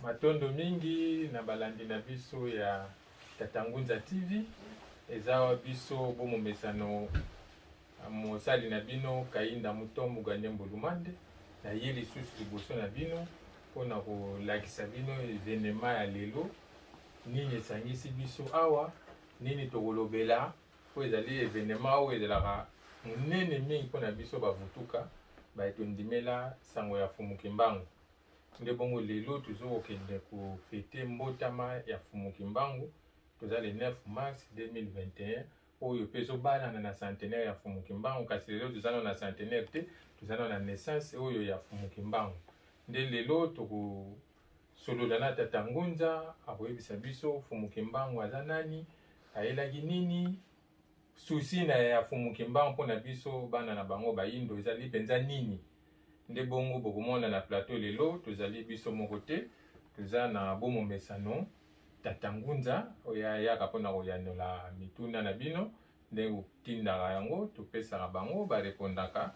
Matondo mingi na balandi na biso ya Tatangunza TV ezawa biso bomo mesano mosali na bino Kainda Mutombo Ganye Mbulumande na ye lisusu liboso na bino mpona kolakisa bino evenema ya lelo nini esangisi biso awa nini tokolobela po ezali evenema oyo ezalaka monene mingi mpona biso bavutuka baetondimela sango ya Fumuki Mbangu. Nde bongo lelo tozokende kofete mbotama ya Fumuki Mbangu toza le 9 mars 2021 oyo pe ezobalana na centenaire ya Fumuki Mbangu kasi lelo tozana na centenaire te tozana na naissance oyo ya Fumuki Mbangu. Nde lelo tokosolola na Tatangunza akoyebisa biso Fumuki Mbangu aza nani, ayelaki nini, susi na ya Fumuki Mbangu mpona biso bana na bango bayindo ezali mpenza nini. Nde bongo bokomona na plateau lelo tozali biso moko te toza na bomo mesano Tatangunza oyo ayaka mpona koyanola mituna na bino nde kotindaka yango topesaka bango barepondaka.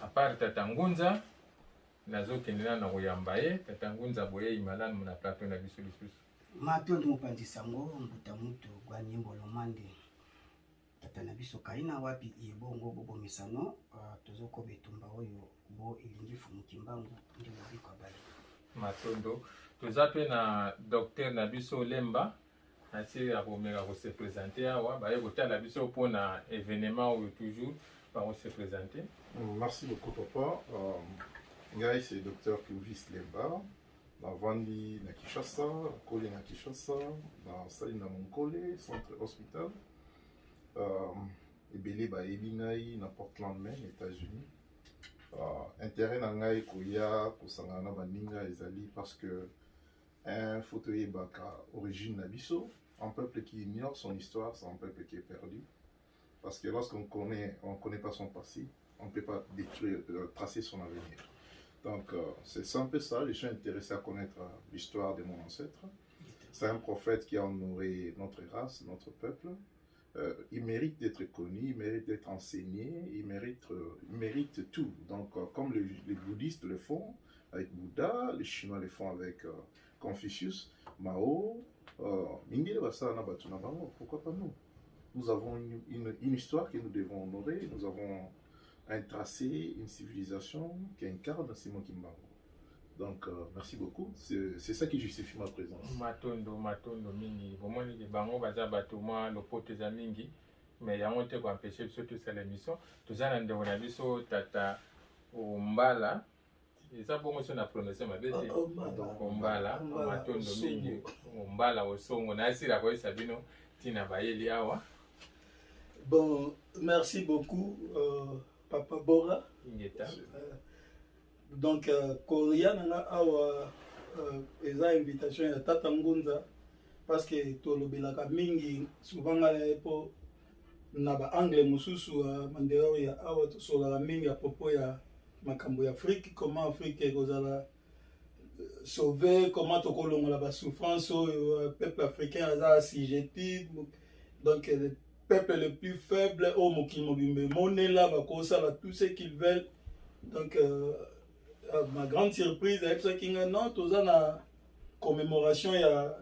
Apart Tatangunza nazokende na koyamba ye Tatangunza boye malamu na plateau na biso lisusu. Matondo mopandisa ngo mbuta mutu Ganye Mbulumande tata na biso Kaina wapi ebongo bobo mesano tozoko betumba oyo bo ilingi Fumuki Mbangu ndi mobiko bali. Matondo toza pe na docteur na biso Lemba nati akomeka ko se présenter awa baye kotala biso mpona événement oyo toujours par se présenter. Merci beaucoup papa. Ngai c'est docteur Clovis Lemba. Na vandi na Kinshasa, kole na Kinshasa, na sali na Monkole, centre hospital. Ebele ba ebingai na Portland, Maine, États-Unis. Intérêt na ngai koya kosangana na baninga ezali parce que un fauteuil baka origine na biso, un peuple qui ignore son histoire, c'est un peuple qui est perdu. Parce que lorsqu'on connaît pas son passé, on ne peut pas détruire, tracer son avenir. Donc c'est un peu ça, je suis intéressé à connaître l'histoire de mon ancêtre. C'est un prophète qui a honoré notre race, notre peuple. Il mérite d'être connu, il mérite d'être enseigné, il mérite tout. Donc comme les bouddhistes le font avec Bouddha, les Chinois le font avec Confucius, Mao, pourquoi pas nous? Nous avons une histoire que nous devons honorer, nous avons un tracé, une civilisation qui incarne Fumuki Mbangu. Donc merci beaucoup, c'est ça qui justifie ma présence. Matondo mingi bomoni ke bango baza bato mwa lopoto za mingi mais yango te ko empêcher biso tosala émission toza na ndeko na biso tata Ombala eza bongo so na prononcer mabe te donc Ombala matondo mingi Ombala osongo na asira ko sabino tina bayeli awa. Bon, merci beaucoup Papa Bora. Donc, Korea nanga awa eza invitation ya Tatangunza parce que tolobelaka mingi souvent ngala po na ba anglais mususu mandeo ya awa tosolaka mingi à propos ya makambo ya Afrique, comment Afrique ekozala sauver, comment tokolongola ba souffrance au peuple africain aza assujetti. Donc le peuple le plus faible au mokili mobimbe monela bakosala tout ce qu'ils veulent. Donc ma grande surprise avec ça qui non toza na commémoration ya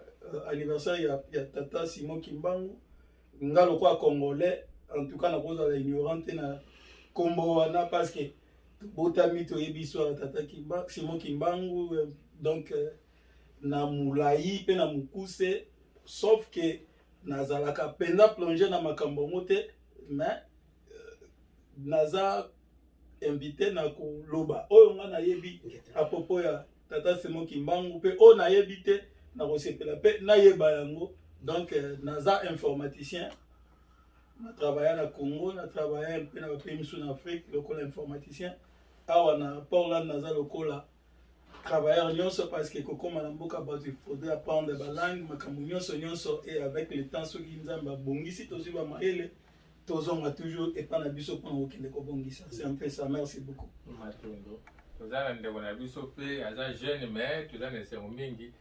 anniversaire ya tata Fumuki Mbangu ngalo kwa congolais en tout cas na koza la ignorante na kombo wana parce que botami to yebiso ya tata Fumuki Mbangu donc na mulai pe na mukuse sauf que nazalaka penda plonger na makambo mote mais naza invité na koloba oyo nga na yebi à propos ya tata Fumuki Mbangu pe o na yebi te na kosepela pe na yeba yango. Donc naza informaticien na travailler na Congo, na travailler un peu na pays sous Afrique lokola informaticien awa na Portland naza lokola travailleur nyonso parce que kokoma na mboka bato il faudrait apprendre ba langue makambo nyonso et avec le temps soki nzamba bongisi tozi ba maele tozonga toujours et pas na biso pour okende ko bongisa. C'est un peu ça. Merci beaucoup. Matondo tozala ndeko na biso pe aza jeune mais toza na sengo mingi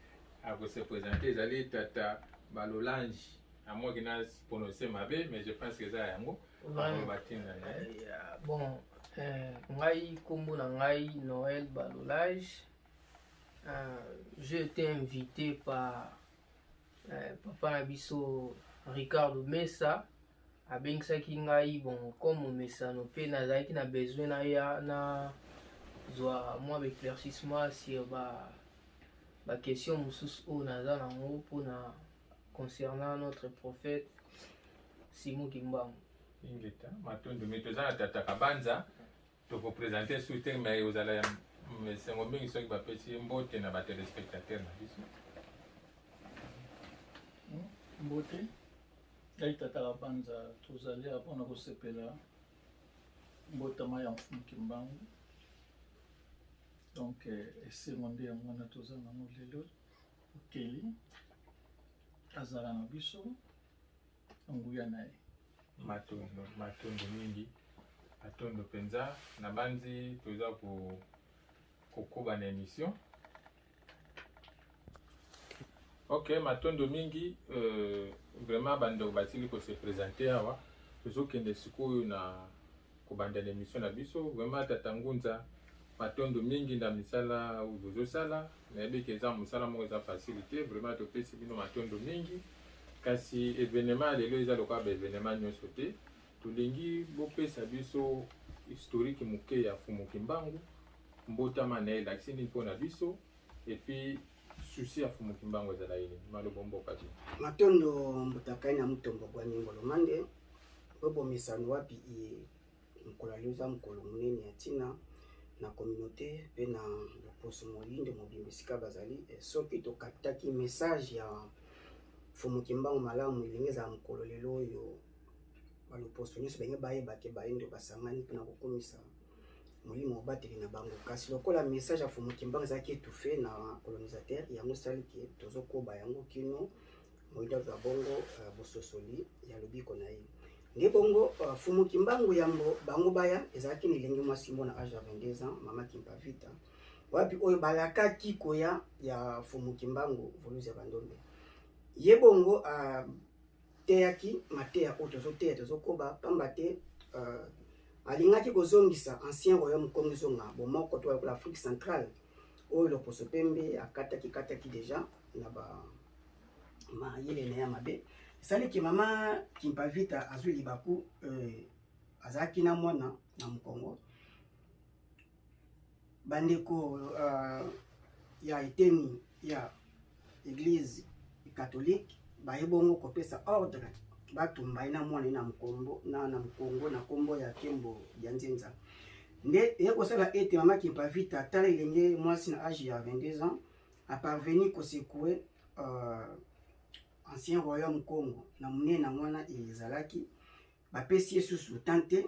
a se présenter ezali tata Balolange à moi qui n'a prononcé mabe mais je pense que ça yango batinda bon ngai kombo na ngai Noël Balolage j'ai été invité par papa Nabiso Ricardo Mesa. Abengisaki ngai bon comme mesano pe nazalaki na besoin na ya na zwa moi éclaircissement sur ba question mususu o naza nango mpona concernant notre prophète Simon Kimbangu. Ingeta matondo metoza na tata kabanza tokopresente sur terme ya ozala ya mesengo mingi soki bapesi mbote na batelespectateur na biso. Mbote ngai tata kabanza tozali mpona kosepela mbotama ya mfumu Kimbangu. Donc esengo nde yango wana toza nango lelo okeli azala na biso nguya na ye matondo mingi atondo penza na banzi toza kokoba na émission. Ok, matondo mingi vraiment bando basili ko se présenter awa tozokende sikoyo na kobanda na émission na biso. Vraiment tata Ngunza matondo mingi na misala uzozosala nayebi ke eza mosala moko eza facilité. Vraiment topesi bino matondo mingi kasi événement lelo eza lokola ba événement nyonso te tolingi bopesa biso historique moke ya Fumu Kimbangu mbotama na elakisi nini mpona biso et puis souci ya Fumu Kimbangu ezala ini malobo mboka te matondo mbutakai na mutombo kwa nyimbo lomande bobo misano wapi mkola lioza mkolo munene ya tina na communauté pe na poso molinde mobimbisika bazali soki tokataki message ya Fumu Kimbangu malamu ilengeza mkolo lelo oyo baloposo nyonso benge bayebake bayendo basangani mpona kokomisa molimo obateli na bango kasi lokola message ya Fumu Kimbangu ezalaki étouffé na colonisateur yango saliki tozokoba yango kino moida za bongo bososoli ya lobiko na ye nde bongo Fumu Kimbangu yambo bango baya ezalaki nilengi mwasi mbona age ya 22 ans mama Kimpavita wapi oyo balakaki koya ya Fumu Kimbangu voluze bandombe ye bongo teyaki mateya oyo tozoteya tozokoba pamba te alingaki kozongisa ancien royaume Congo zonga bomoko to ya Afrique centrale oyo loposo pembe kataki déjà na ba mayele na ya mabe saliki mama Kimpavita azwi libaku azaki na mwana na Mkongo bandeko ya eteni ya église catholique bayebongo kopesa ordre batumba ina mwana na Mkongo na Mkongo na kombo ya Kembo ya Nzenza nde ekosala ete mama Kimpavita tala ilenge mwasi na âge ya 22 ans a parvenu ko secouer ancien royaume Congo na munene na mwana ezalaki bapesi susu tante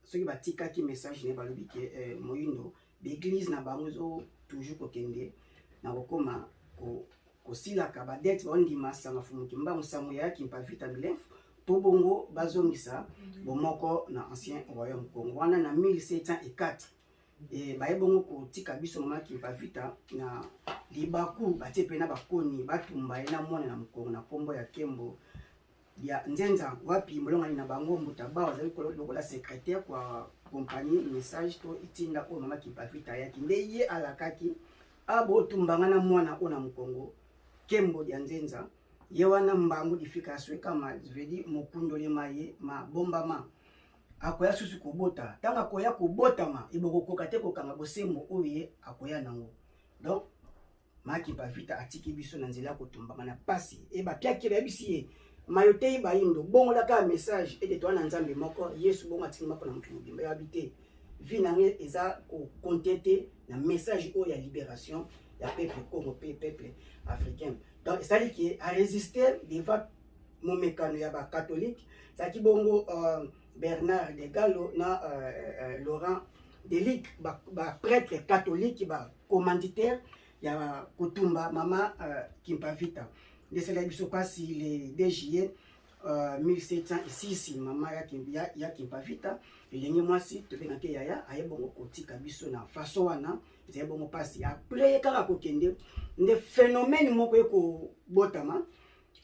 soki batikaki message ne balobi ke moyindo l'église na bango toujours kokende na kokoma kosilaka badete baondima sanga Fumu Kimbangu sango ya Kimpavita milef po bongo bazongisa bomoko na ancien royaume Congo wana na 1704 baye bongo kotika biso mama Kimpavita na libaku batie pena bakoni batumba ena mwana na Mkongo na kombo ya Kembo ya Nzenza wapi molonga na bango mutaba wazali lokola secrétaire kwa compagnie message to itinda o mama Kimpavita yaki nde ye alakaki abo tumbanga na mwana ona Mkongo Kembo ya Nzenza ye wana mbangu difika aswe kama zvedi mokundo le maye ma bomba ma akoya susu kobota tanga koya kobota ma iboko kokate kokanga bosembo oye akoya nango donc mama Kimpavita atiki biso na nzela ko tumbanga na pasi e ba piaki ba bisi mayote ba indo bongo la ka message ete to na nzambe moko Yesu bongo atiki mako na mutu mobimba habité vie na nge eza ko contenter na message o ya libération ya peuple Congo peuple africain donc c'est qui a résisté devant mon mécano ya ba catholique ça qui bongo Bernard de Gallo na Laurent Delic ba prêtre catholique ba commanditaire ya kutumba mama Kimpavita de cela biso pasi le 2 juillet 1706 mama ya Kimpavita elengi mwasi tobengaki yaya aye bongo kotika biso na façon wana ezali bongo pasi après kaka kokende nde phénomène moko eko botama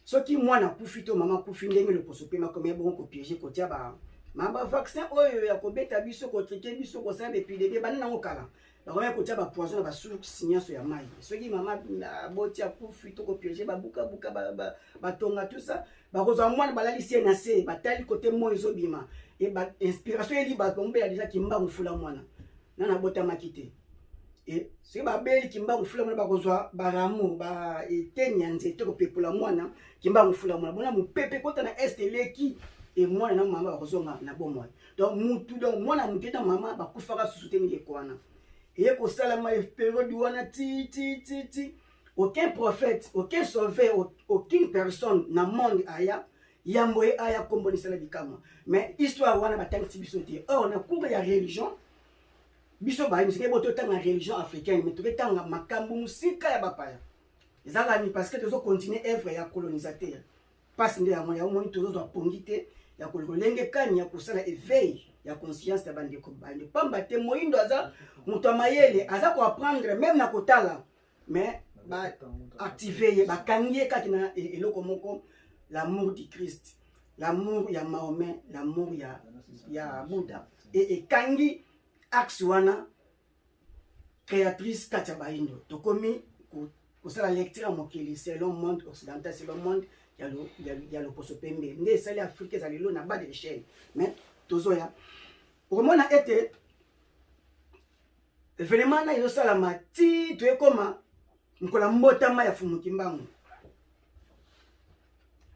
soki mwana kufi to mama kufi ndenge loposo pe makomi bongo kopiéger kotia ba vaccin oyo ya kobeta biso kotrike biso kosala epidemie bana nango kala bakoya kotia bapoison na basource nyonso ya mai soki mama aboti akufi to kopiéger babuka batonga tout ça bakozwa mwana balalisi ye na se batali kote moi ezobima e inspiration eli bakombela déjà kimbangu fula mwana nana botamaki te e soki babeli kimbangu fula mwana bakozwa baramu eteni ya nzete kopepola mwana kimbangu fula mwana bona mopepe kota na este leki e mwana na mama bakozonga na bomoi donc mutu donc mwana mutu na mama bakufaka susu te mileko wana et ko salama période wana ti aucun prophète aucun sauveur aucune personne na monde aya yamboye aya kombo ni sala bikama mais histoire wana batangi biso te or na cours ya religion biso ba misike boto tanga religion africaine mais to tanga makambu musika ya bapaya ezala ni parce que tozo continuer œuvre ya colonisateur passe nde ya moya omoni tozo pongite ya kololenge kani ya kusala éveil ya conscience ya bandeko bande pamba te moindo aza muto mayele aza ko apprendre même na kotala mais ba activer ba kangie kati na eloko moko l'amour du Christ l'amour ya Mahomet l'amour ya Bouddha et kangi axe wana créatrice kati ya baindo tokomi kosala lecture mokili c'est le monde occidental c'est le monde ya lo poso pembe nde sali Afrique za lelo na bas de l'échelle mais tozoya omona ete vraiment na yo sala mati to ekoma nkola mbotama ya fumu kimbangu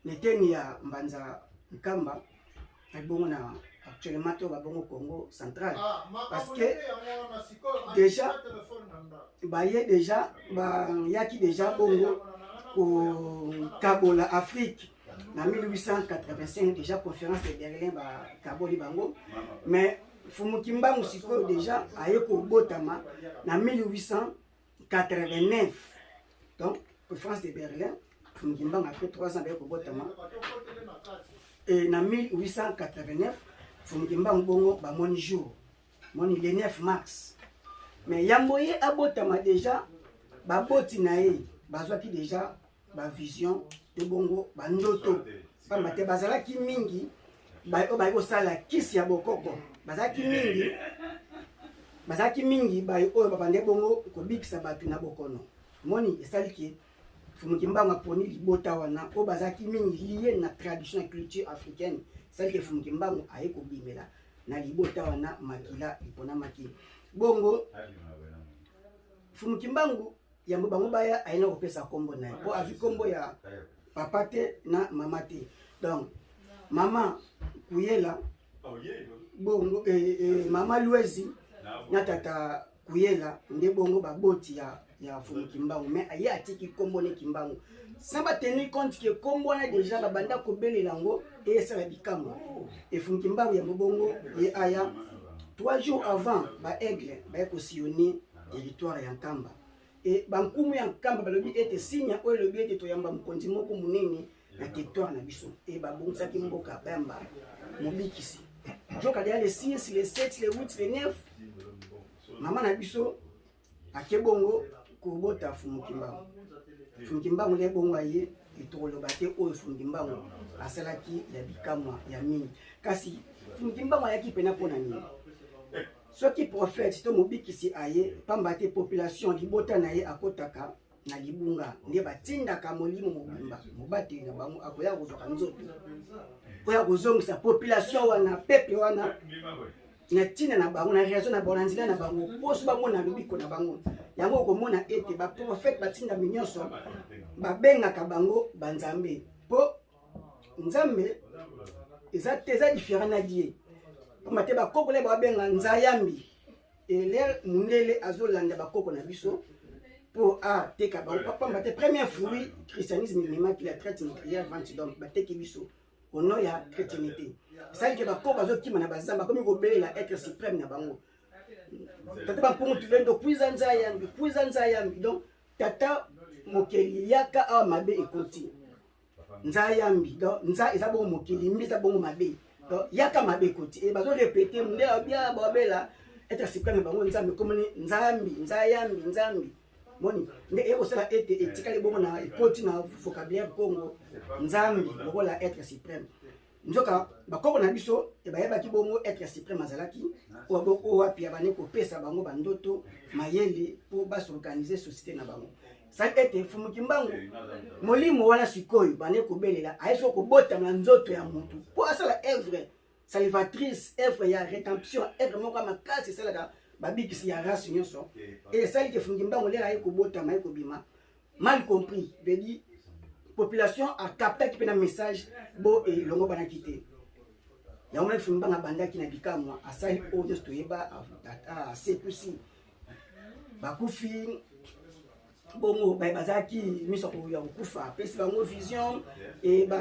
neteni ya mbanza nkamba ebongo na actuellement to babongo Congo central parce que déjà baye déjà ba yaki déjà bongo ko Kabola Afrique en 1885 déjà conférence de Berlin ba Kaboli bango mais fumu kimbangu siko déjà ayeko botama na 1889 donc conférence de Berlin fumu kimbangu après 3 ans ayeko botama et na 1889 fumu kimbangu bongo ba moni jour moni le 9 mars mais yamboye abotama déjà ba boti na ye bazwaki déjà ba vision de bongo bandoto pamba te bazalaki mingi bayo sala kisi ya bokoko bazalaki mingi bayo oyo babande bongo kobikisa bato na bokono moni esaliki fumu kimbangu poni libota wana o bazalaki mingi lié na tradition et culture africaine esaliki fumu kimbangu aye kobimela na libota wana makila ipona maki bongo fumu kimbangu yambo bango baya ayina kopesa kombo na po avi kombo ya papa te na mama te donc mama kuyela bongo mama Luezi na tata kuyela nde bongo baboti ya fumu kimbangu mais aye atiki kombo ne kimbangu samba tenir compte que kombo na déjà babanda kobelela ngo et ça la bikambo et fumu kimbangu ya bongo ye aya 3 jours avant ba aigle ba ko sillonner territoire ya Nkamba et bankumu ya Nkamba balobi ete sinya oyo lobi ete toyamba mukonzi moko munene na territoire na biso et babongisaki mboka bamba mobikisi joka dia le 6 le 7 le 8 le 9 mama na biso akebongo kobota fumu kimbangu le bongo aye etoloba te oyo fumu kimbangu asalaki ya bikamwa ya mini kasi fumu kimbangu ayaki pena pona nini soki prophète to mobikisi aye pamba te population libota na ye akotaka na libunga nde batindaka molimo mobimba mobate na bango akoya kozoka nzoto koya kozongisa population wana peuple wana na tina na bango na raison na bango na nzela na bango poso bango na lobiko na bango yango komona ete ba prophète batinda minyonso babengaka bango banzambe po nzambe eza différent na die pamba te bakoko le babenga nzayambi ele mundele azolanda bakoko na biso pour teka bango pamba te premier fruit christianisme memaki la traite nucléaire vente donc bateki biso au nom ya chrétienté ça que bakoko bazokima na bazamba komi kobelela être suprême na bango tata bampongo tulendo kuiza nzayambi donc tata mokeli yaka awa mabe ekoti nzayambi donc nza eza bongo mokeli mbi eza bongo mabe donc yaka mabe ekoti e bazo répéter mundela bia babela être suprême na bango nzambe komoni nzayambi moni nde ekosala ete etikali bongo na ekoti na vocabulaire Congo nzambi lokola être suprême nzoka bakoko na biso e bayebaki bongo être suprême azalaki owapi abane kopesa bango bandoto mayele po basorganize société na bango sali ete fumuki mbangu molimo wana sikoyo bane kobelela ayeso kobotama na nzoto ya mutu po asala œuvre salvatrice, œuvre ya rédemption, œuvre moko makasi esalaka babikisi ya race nyonso et esali ke fumuki mbangu lelo aye kobotama aye kobima mal compris veut dire population a capté qui un message bo et longo bana quitté ya mona fumba na banda ki na bikamwa asali audio stoyeba a c'est possible bakufi bongo ba bazaki miso ko ya kufa pesi bango vision et ba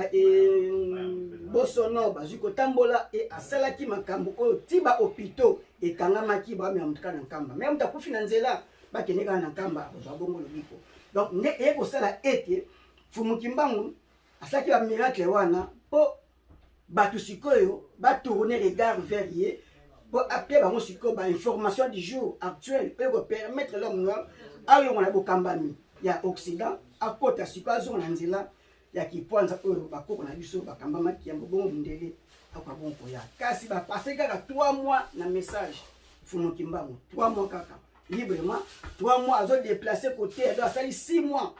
bosono bazuko tambola et asala ki makambo o tiba hôpitaux et kangama ki ba me mutaka na kamba même takufi na nzela ba keneka na kamba ba bongo lobiko donc ne e ko sala ete fumuki mbangu asaki ba miracle wana po batu sikoyo ba tourner regard vers ye po appeler bango sikoyo ba information du jour actuel pour permettre l'homme noir alors on a bokambami ya occident akota sikoyo zo na nzela ya kipwanza oyo bakoko na biso bakambama ki yango bongo ndele akwa bongo ya kasi ba passer kaka 3 mois na message fumuki mbangu 3 mois kaka librement 3 mois azo déplacer côté ado asali 6 mois.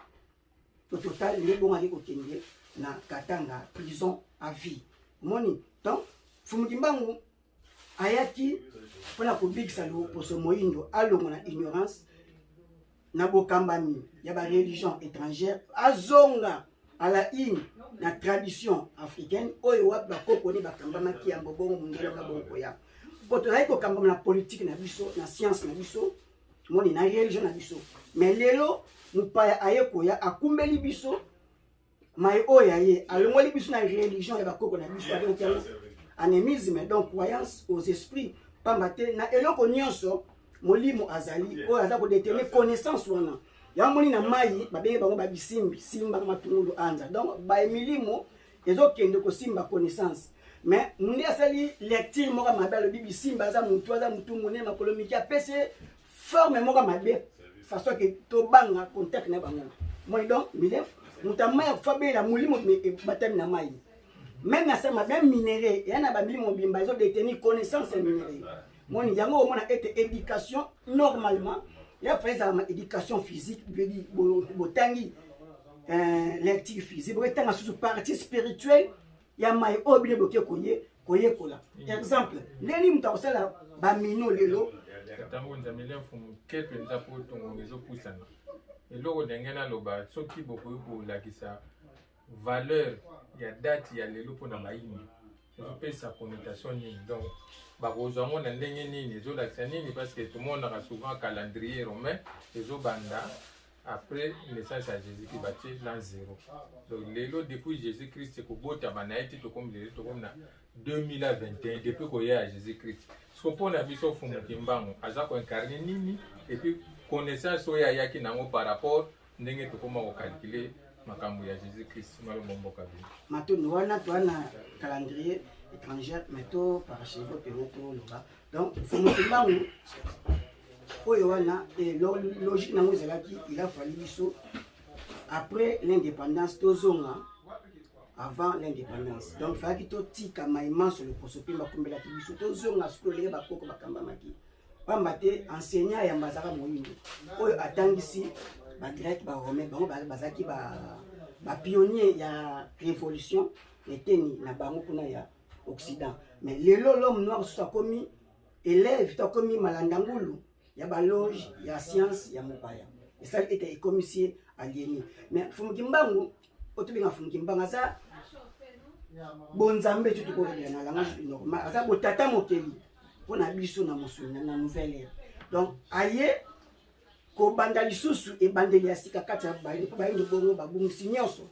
Au total, les bons alliés au Kenya, na Katanga, prison à vie. Moni, donc, Fumukimbangu, Ayaki, pour la public salo, pour ce moïndo, allo mon ignorance, Nabo Kambami, yaba religion étrangère, Azonga, à la in, la tradition africaine, Oyewa, Bakoko, Bakambama, qui a un bon mundela, Babokoya. Pour te dire que la politique na biso, la science na biso, moni, na religion na biso. Mais l'élo, mupaya ayekoya akumbeli biso mai oya ye alongoli biso na religion ya bakoko na biso donc animisme donc croyance aux esprits pambate na eloko nyonso molimo azali oya za ko déterminer connaissance wana ya moni na mai babenge bango babisimbi simba matungulu anza donc ba emilimo ezokende ko simba connaissance mais mundi asali lecture moka mabelo bibi simba za mutu mune makolomiki apese forme moka mabe façon que to banga contact na bango moi donc milef mutamaya fabela mulimo batami na mai même na sama même minéré yana ba milimo bimba zo détenir connaissance minéré moi ni yango mona ete éducation normalement ya faisa ma éducation physique veut dire botangi lecture physique botanga sous partie spirituelle ya mai obile boke koye kola exemple leli mutakosala ba mino lelo tango nzameli mfumu kepe nza po tongo ezopusana eloko ndenge naloba soki bokoki kolakisa valeur ya date ya lelo mpona bayini ezopesa connotation nini donc bakozwa yango na ndenge nini ezolakisa nini parce que tomonaka souvent calendrier romain ezobanda après naissance ya Jésus-Christ batie l'an 0 donc lelo depuis Jésus-Christ ekobotama na ye ti tokomi lelo tokomi na 2021 depuis koya ya Jésus-Christ mpona biso fumuki mbangu aza koincarne nini et puis connaissance oyo ayaki nango par rapport ndenge tokoma kokalkule makambo ya Jésus-Christ malombo mboka bino matoni wana toana calendrier étranger mais to parachego peno to loba donc fumuki mbangu oyo wana logique nango ezalaki il a fallu biso après l'indépendance tozonga avant l'indépendance donc fallait que tika maïman sur le prosopi makumbela kibiso tozonga sikoyo bakoko bakambamaki pambate enseignant ya mbazaka moyindo oyo atangisi ba grec ba romain bango bazaki ba pionnier ya révolution eteni na bango kuna ya occident mais lelo l'homme noir so komi élève to komi malandangulu ya ba loge ya science ya mopaya et ça était commissaire aliéné mais fumuki mbangu otobenga fumuki mbangu za bonzambe tu tukolobela na langage normal aza botata mokeli pona biso na mosuni na nouvelle ère donc aye ko banda lisusu e bandeli ya sika kati ya bali po bayindo bongo babungisi nyonso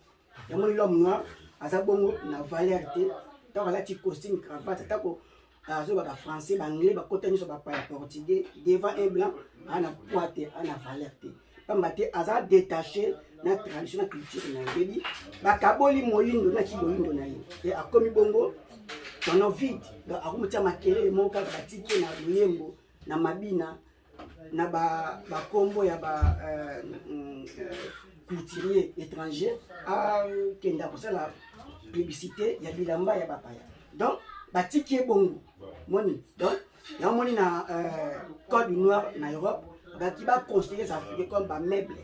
ya moni l'homme noir aza bongo na valeur te tako lati costume cravate tako azo ba français ba anglais ba kota nyonso ba portugais devant un blanc ana poite ana valeur te pambate aza détaché na tradition na culture na yebi bakaboli moyindo na kiboyindo na ye et akomi bongo tono vide donc akomutia makelele moka batiki na luyembo na mabina na ba kombo ya ba couturier étranger a kenda kosala publicité ya bilamba ya bapaya donc batiki bongo moni donc ya moni na code noir na Europe baki ba considérer ça comme ba meuble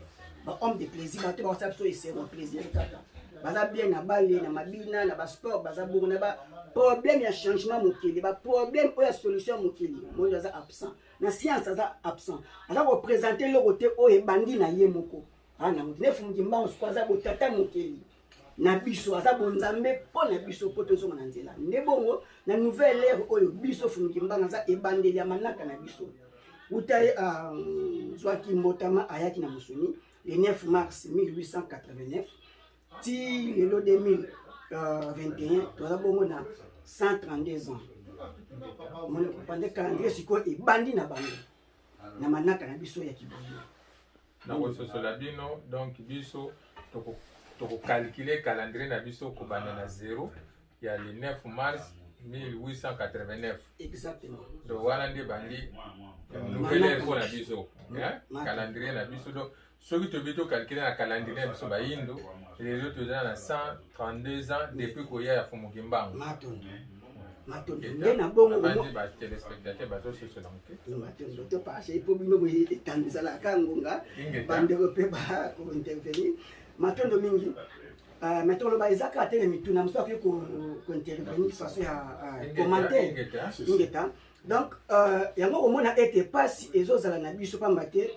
ba homme de plaisir ba to ba ça et c'est un plaisir kaka baza bien na balé na mabina na ba sport baza bongo na ba problème ya changement mokili ba problème o ya solution mokili mo za absent na science za absent ala représenter le côté o e bandi na ye moko ana nefu mjimba usikwaza botata mokili na biso aza bonzambe po na biso po tozo na nzela nde bongo na nouvelle ère oyo biso fu mjimba za e bandeli ya manaka na biso utaye zwaki mbotama ayaki na musuni le 9 mars 1889 ti lelo 2021 toza bongo na 132 ans mone kupande calendrier siko e bandi na bango na manaka na biso ya kibondo na kososola bino donc biso toko calculer calendrier na biso kobanda na 0 ya le 9 mars 1889 exactement donc wana nde bandi nouvelle ère na biso calendrier na biso donc soki tobi tocalcule na calendrier na biso bayindo lelo toza na 132 ans depuis koya ya Fumuki Mbangu matondo nde na bongo bandi batelespectateur bazososola moke matondo to pashe po bino boye etandisala kangonga bandeko pe ba ko intervenir matondo mingi maintenant ba ezaka tele mituna mso afi ko intervenir façon ya commentaire ingeta donc yango omona ete pasi ezozala na biso pamba te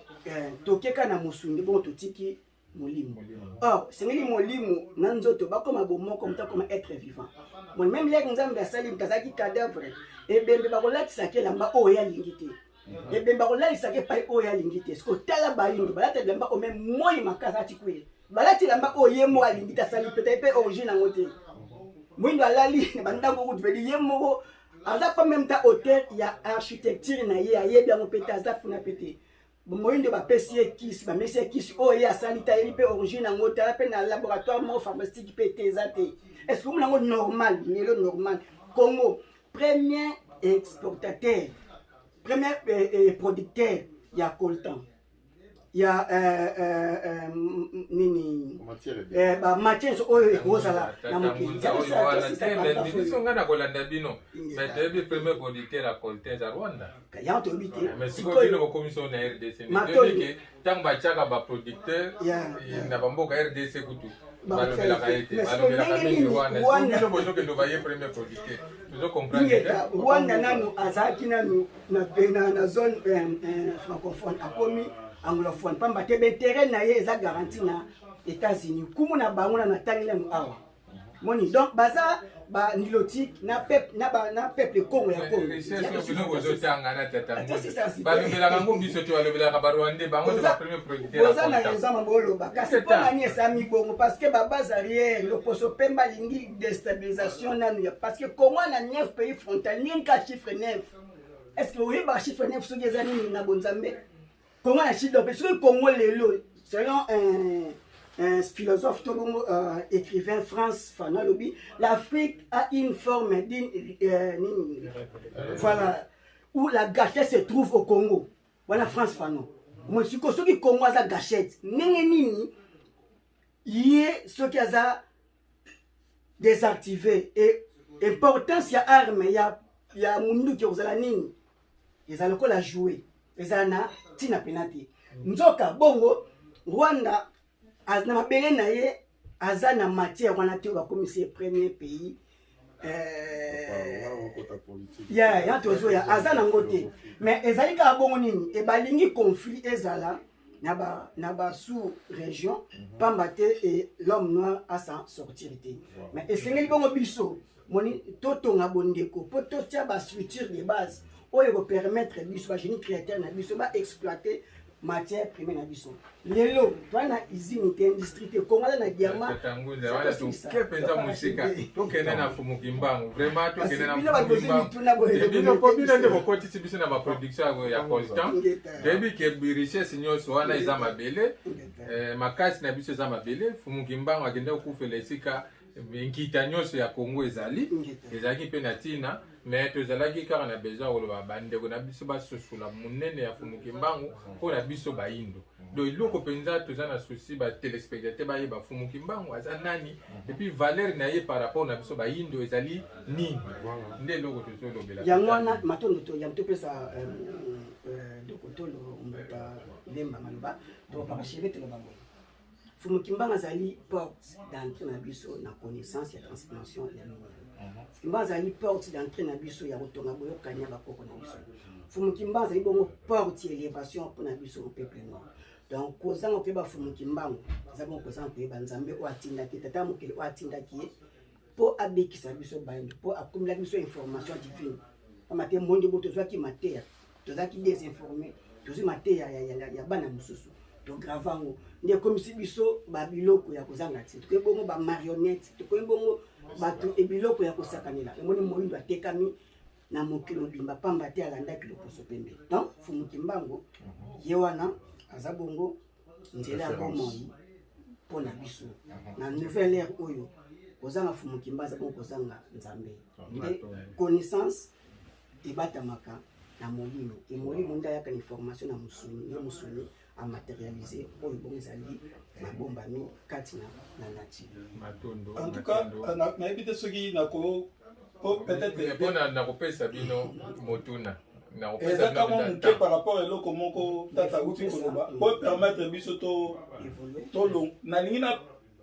tokeka na musundi bon totiki molimo or sengeli molimo na nzoto bakoma bomoko mtakoma être vivant bon même les nzambe asali mtazaki cadavre ebembe bakolatisa ke lamba oyo yalingi te ebembe bakolatisa ke pai oyo yalingi te sko tala bayindo balata lamba o même moi makasa tikwe balati lamba oyo yemo alingi ta sali peut-être pe origine ngote mwindo alali bandango kutveli yemo aza pas même ta hôtel ya architecture na ye ayebi yango pete aza puna pete moyindo bapesi ye kisi bamesi ye kisi oyo ye asali ta yebi mpe origine yango tala mpe na laboratoire moko pharmaceutique mpe te eza te est-ce que omona yango normal lelo normal Congo premier exportateur premier producteur ya coltan ya nini ba matière oyo ekozala na mokili biso nga na kolanda bino mais toyebi premier producteur ya coltan za Rwanda ya toyebi te mais sikoyo bino bokomiso na RDC ndeke ntango batiaka baproducteur na bamboka RDC kutu balobelaka ete balobelaka mingi Rwanda bino bozokende baye premier producteur tozokomprendre Rwanda nanu azalaki nanu na zone francophone akomi anglophone pamba te terrain na ye eza garantie na États-Unis kumu na bango na tangile awa moni donc baza ba nilotique na peuple Congo ya Congo bino bozotanga na tata balobelaka ngo biso te balobelaka ba Rwanda bango de ba premier producteur boza na raison maboloba kasi pona ni esami bongo parce que ba base arrière le poso pemba lingi déstabilisation nanu ya parce que Congo na 9 pays frontaliers ni ka chiffre 9 est-ce que oui ba chiffre 9 so gezani na bonzambe Congo na chiffre parce que Congo lelo selon un philosophe écrivain France Fanon Lobi, l'Afrique a une forme voilà où la gâchette se trouve au Congo. Voilà France Fanon. Moi je suis ce qui Congo a la gâchette. Nini yé ce qui a désactivé et importance ya arme ya mundu qui ozala nini. Ils ont la jouer. Ils ont tina penalty. Nzoka bongo Rwanda na mabele na ye aza na matière wana te bakomisi premier pays ya tozo ya aza na ngote mais ezali ka bongo nini e balingi conflit ezala na ba sous région pamba te et l'homme noir a s'en sortir te mais esengeli bongo biso moni totonga bondeko po totia ba structure de base oyo ko permettre biso ba génie créateur na biso ba exploiter matière première na biso lelo wana usine te industrie te Kongo na diamant tanguza wala tukepenza musika tokene na Fumuki Mbangu vraiment tokene na Fumuki Mbangu bino po bino nde bokoti biso na ba production ya constant debi ke richesse nyonso wana eza mabele makasi na biso eza mabele Fumuki Mbangu akende okufela esika nkita nyonso ya Congo ezali ezalaki mpe na ntina mais tozalaki kaka na besoin koloba bandeko na biso basosola monene ya fumuki mbangu mpo na biso bayindo donc eloko mpenza toza na souci batelespectateur bayeba fumuki mbangu aza nani epuis valeur na ye par rapport na biso bayindo ezali nini nde eloko tozolobela yango wana matondo to yam topesa dokotolo mbota lemba maloba topakasheve telobango fumuki mbangu azali porte d'entrée na biso na connaissance ya transformation ya lumière fumuki azali porte d'entrée na biso ya kotonga boyokani ya bakoko na biso fumuki mbangu azali bongo porte ya élévation mpona biso peuple noir donc kozanga koyeba fumuki mbangu aza bongo kozanga koyeba nzambe oyo atindaki tata mokili oyo atindaki ye mpo abekisa biso bayindo mpo akomelaki biso information divine amate mondi bo tozwaki mateya tozalaki désinformé tozwi mateya ya bana mosusu tograva yango nde ekomisi biso babiloko ya kozanga ti tokoyi bongo bamarionnette tokoyi bongo bato ebiloko ya kosakanela emoni moyindo atekami na mokili mobimba pamba te alandaki loposo pembe donc fumuki mbangu ye wana aza bongo nzela ya bomoi mpo na biso na nouvelle ère oyo kozanga fumuki mbangu aza bongo kozanga nzambe nde connaissance ebatamaka na molimo emolimo nde ayaka na information na mosuni ye mosuni amatérialiser oyo bongo ezali nabombami kati na nature en tout cas nayebi te soki nako peut-être nakopesa bino motuna ezaka mo moke par rapport à eloko moko tata uti koloba po permettre biso tolong nalingi na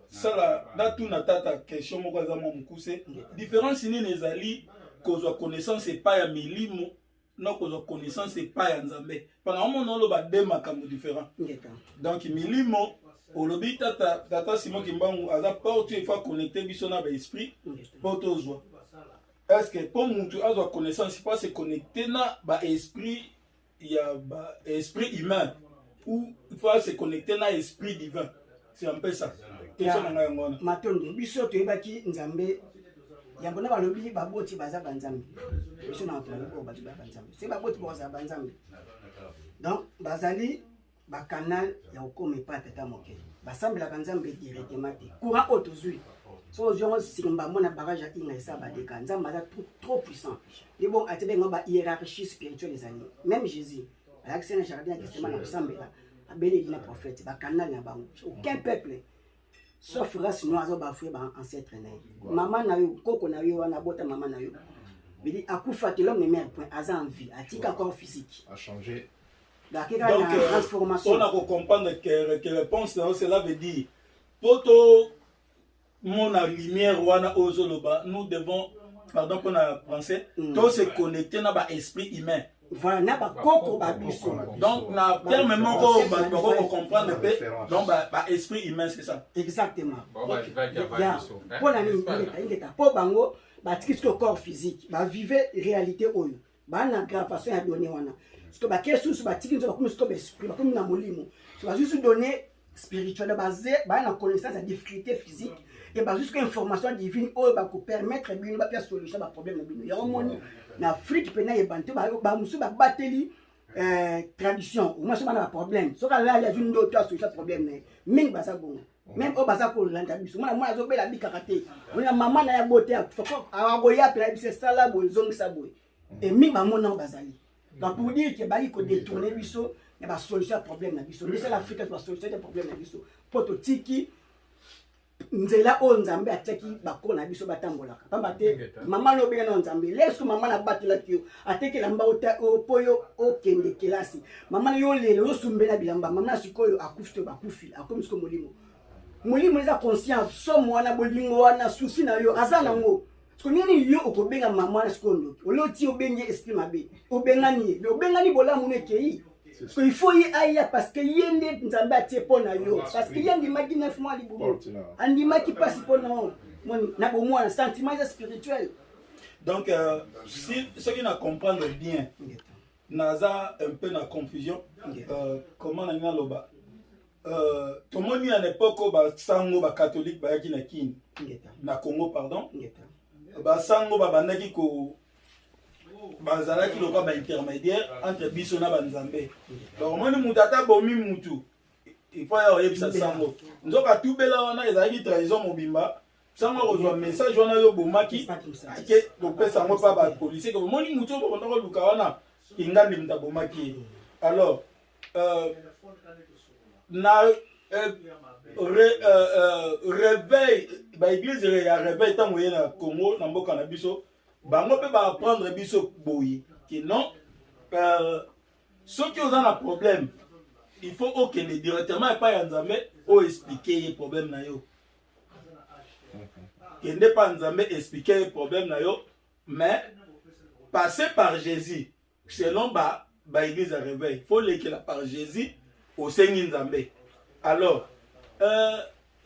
sala natuna tata question moko eza mo mokuse différence nini ezali kozwa connaissance epai ya milimo na kozwa connaissance epai ya nzambe mpona omona oloba de makambo différent donc milimo olobi tata Simon Kimbangu aza porte efa connecte biso na baesprit mpo tozwa est-ce que pour mutu azwa connaissance pas se connecter na baesprit ya baesprit humain ou il faut se connecter na esprit divin c'est un peu ça question na ngai ngona matondo biso toyebaki nzambe yango na balobi baboti baza banzambe biso na otolobi baza banzambe c'est baboti baza banzambe donc bazali bacanal ya okoma epa tata moke basambelaka nzambe directement te courant oyo tozwi so ozwi simba mona barrage ya inga esa badeka nzambe aza trop puissant et bon atebenga ba hiérarchie spirituelle ezali même Jésus ayakisi na jardin ya Gethsemane na kosambela abeleli na prophète bacanal na bango aucun peuple sauf race noire azo bafouye ba ancêtre na ye mama na yo koko na yo wana bota mama na yo bidi akufa te l'homme ne meurt point aza en vie atika corps physique a changé. Donc, on a comprendre que réponse cela veut dire poto mon lumière wana ozoloba nous devons pardon pour la français tout se connecter na ba esprit humain voilà na ba koko ba biso donc na terme moko ba comprendre pe donc ba esprit humain c'est ça exactement pour la ngeta po bango ba tikisi corps physique ba vivre réalité oyo ba na gravation ya donné wana to ba kesusu ba tikisi ba comme to esprit ba comme na molimo to ba juste donner spirituel basé ba na connaissance ya difficulté physique et bah jusqu'à information divine oh bah pour permettre bien bah faire solution bah problème bien il y a un monde na Afrique pena y banté bah musu bah bateli tradition au moins c'est pas problème so là il y a une autre solution problème mais bah ça bon même au bah ça pour l'anda biso moi zo bela bi karaté on a maman na ya beauté a goya pela bi c'est ça là bo zong ça boy et mi bah mon bazali donc pour dire que bah il faut détourner biso et bah solution problème na biso c'est l'Afrique qui va solution des problèmes na biso pototiki nzela o nzambe ataki bakona biso batambolaka pamba te mama no bena nzambe leso mama na batela kio atekela mba opoyo okende kelasi mama yo lelo osumbela bilamba mama sikoyo akufi bakufi akomisiko molimo eza conscient so mwana bolingo wana susi na yo azana ngo so nini yo okobenga mama na sikondo oloti obenge esprit mabe obengani bolamu nekei so il faut y aller parce que yende nzambe atie pona yo parce que yende maki 9 mois libumu andi maki passe pona na bo moi sentiment spirituel donc si ceux qui ne comprennent bien naza un peu na confusion comment na loba tout le monde à l'époque ba sango ba catholique ba yaki na kini na Congo pardon ba sango ba bandaki ko bazalaki loka ba intermédiaire entre biso na banzambe donc moni mutata bomi mutu il faut ya oyebisa sango nzoka tubela wana ezalaki trahison mobimba sanga kozwa message wana yo bomaki ake kopesa yango mpa bapolisier ke bomoni motu oyo bokondaka luka wana ingandi mutu abomaki. Alors na réveil baeglise ya réveil ntango ye na Congo na mboka na biso bango mpe baapprendre biso boye ke non soki oza na problème il faut okende directement epai ya nzambe oexplike ye problème na yo kende pa nzambe explike ye problème na yo mais passer par Jésus selon baeglise ya réveil faut lekela par Jésus osengi nzambe. Alors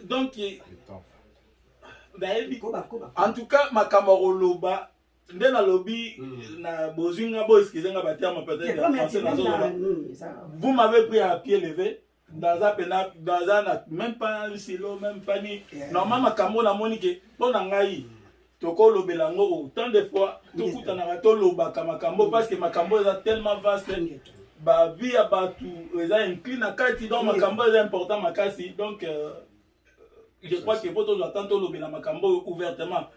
donc en tout cas makambo koloba nde nalobi na bozinga bo excusenga baterme peut-être en français nazoloba vous m'avez pris à pied levé dans un même pas un silo même pas ni normalement makambo na moni ke pona ngai tokolobela ngo autant de fois tokutanaka tolobaka makambo parce que makambo eza tellement vaste ba vie ya batu eza incline na kati donc makambo eza important makasi donc je crois que faut toujours attendre tolobela makambo ouvertement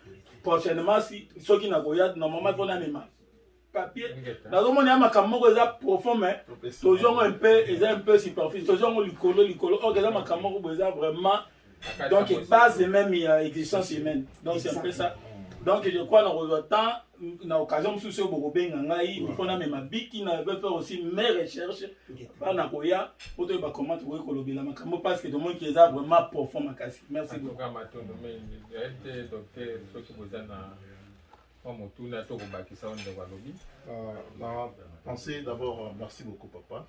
prochainement si soki na goya normalement il faut na papier nazomona ya makambo moko eza profond mais toujours un peu superficiel toujours likolo or eza makambo moko eza vraiment donc base même existence humaine donc c'est un peu ça. Donc je crois dans le temps, na occasion sous ce bobenga ngai, il faut na même biki na veut faire aussi mes recherches par na koya pour te ba comment tu ko lobela makambo parce que tout le monde qui est vraiment profond makasi. Merci beaucoup. Kama matondo mais était docteur soki bozana motuna to ko bakisa on de walobi. Pensez d'abord merci beaucoup papa.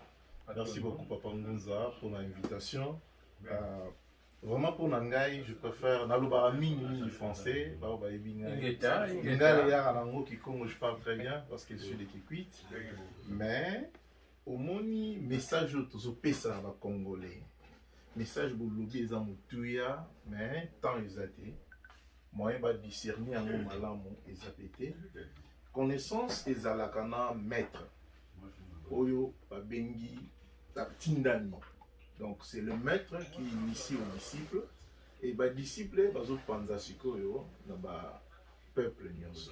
Merci beaucoup papa Ngunza pour l'invitation. Vraiment pour Nangai, je préfère Naloba mini français, Baoba Ebinga. Je parle très bien parce que je suis des Kikwit. Mais au moni message aux pesa va congolais. Message pour lobby les amoutuya, mais tant ils étaient. Moi il va discerner en malamu les apétés. Connaissance les alakana maître. Oyo babengi tindani. Donc c'est le maître qui initie aux disciples et les disciples bazo panza sikoyo na ba peuple nyonso.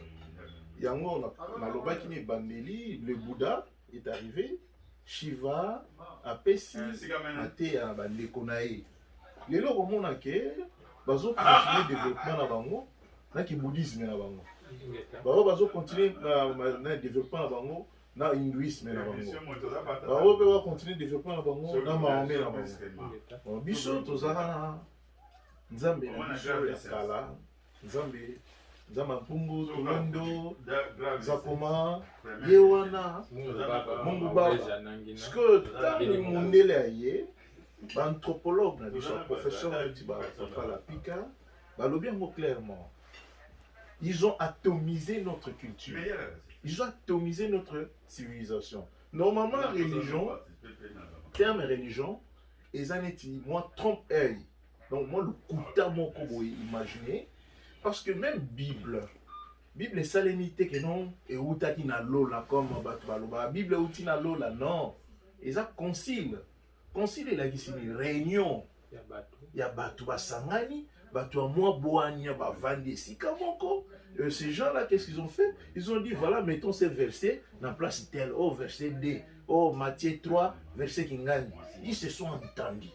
Yango na lobaki ni bandeli le Bouddha est arrivé, Shiva apesi ate ya bandeko na ye. Lelo komona ke bazo continuer développement na bango na ki bouddhisme na bango. Bazo continuer na développement na bango na hindouisme na bango. On va continuer développement na bango na Mahomet na bango. Biso tozala na Nzambe na biso ya kala, Nzambe Mpungu, Tolondo, Zakoma, Yewana, Mungu Baba. Parce que tant le mondele aye, anthropologue na biso professeur de la Pika, balobi yango clairement. Ils ont atomisé notre culture. Ils ont atomisé notre civilisation. Normalement, religion, terme religion, ils en étaient, moi, trompe-œil. Donc, moi, le couteau, mon combo, imaginez. Parce que même Bible est salénité que non, et où t'as qui n'a l'ola comme Batbaloba. Bible où t'as l'ola, non. Ils ont concile. Concile, il a dit, c'est une réunion. Il y a Batou Basangani, Batou Amoi Boania, Bavandi, Sikamoko. Ces gens-là, qu'est-ce qu'ils ont fait? Ils ont dit, voilà, mettons ces versets dans la place telle, oh, verset D, oh, Matthieu 3, verset qui gagne. Ils se sont entendus.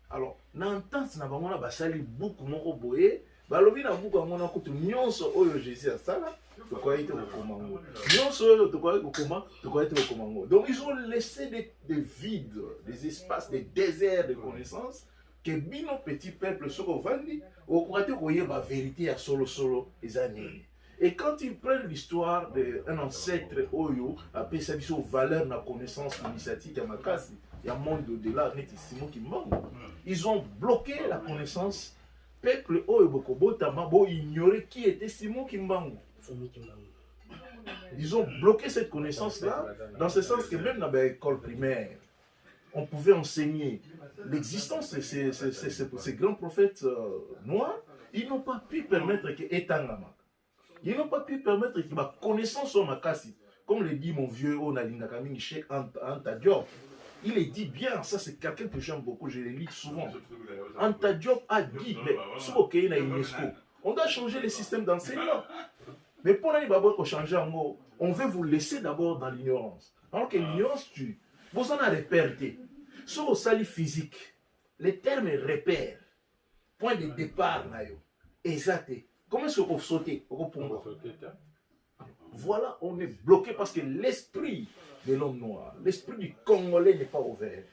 Alors, n'entendent n'a pas basali beaucoup mon boye, balobi na beaucoup mon akutu nyonso oyo Jésus a sala, to quoi était au commando. Nyonso oyo to quoi au commando, to quoi était au commando. Donc ils ont laissé des vides, des espaces, des déserts de connaissances que bino petit peuple soko vandi, au croité koye ba vérité à solo les années. Et quand ils prennent l'histoire d'un ancêtre oyo, après ça biso valeur na connaissance initiatique à makasi. Il y a un monde au-delà, ils ont bloqué la connaissance. Peuple ignorer qui était Simon Kimbangu. Ils ont bloqué cette connaissance-là, dans ce sens que même dans l'école primaire, on pouvait enseigner l'existence de ces grands prophètes noirs. Ils n'ont pas pu permettre que Etangama. Ils n'ont pas pu permettre que ma connaissance soit makasi. Comme le dit mon vieux Onalinda Kaming Cheikh Anta Diop. Il est dit bien, ça c'est quelqu'un que j'aime beaucoup, je le lis souvent. Anta Diop a dit, mais si vous avez une UNESCO, On doit changer le système d'enseignement. Mais pour nous changer en mot, on veut vous laisser d'abord dans l'ignorance. Alors que l'ignorance tue. Vous en avez repéré. Sur le sali physique, les termes repères, point de départ, exact. Comment est-ce qu'on peut sauter? Voilà, on est bloqué parce que l'esprit de l'homme noir, l'esprit du Congolais n'est pas ouvert.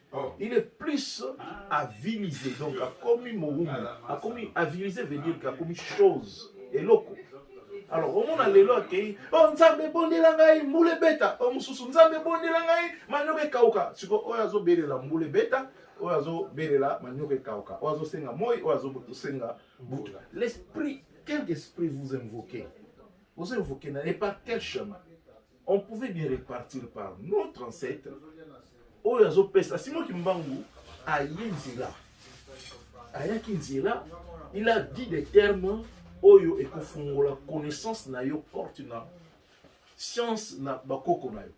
Il est plus avilisé. Donc, a commis moum, a commis avilisé veut dire qu'il a commis chose. Et loco. Alors, on a les lois qui oh, nzambe bondi langai moule beta. Oh, mususu nzambe bondi langai manyoke kauka. Siko oyazo bere la moule beta, oyazo bere la manyoke kauka. Oyazo senga moi, oyazo senga butu. L'esprit, quel esprit vous invoquez? Vous invoquez et par quel chemin? On pouvait bien répartir par notre ancêtre. Oyazo pesa. Simon Kimbangu a Yinzila. Aya Kinzila, il a dit des termes. Oyo ekofungola connaissance na yo porte na science na bakoko na yo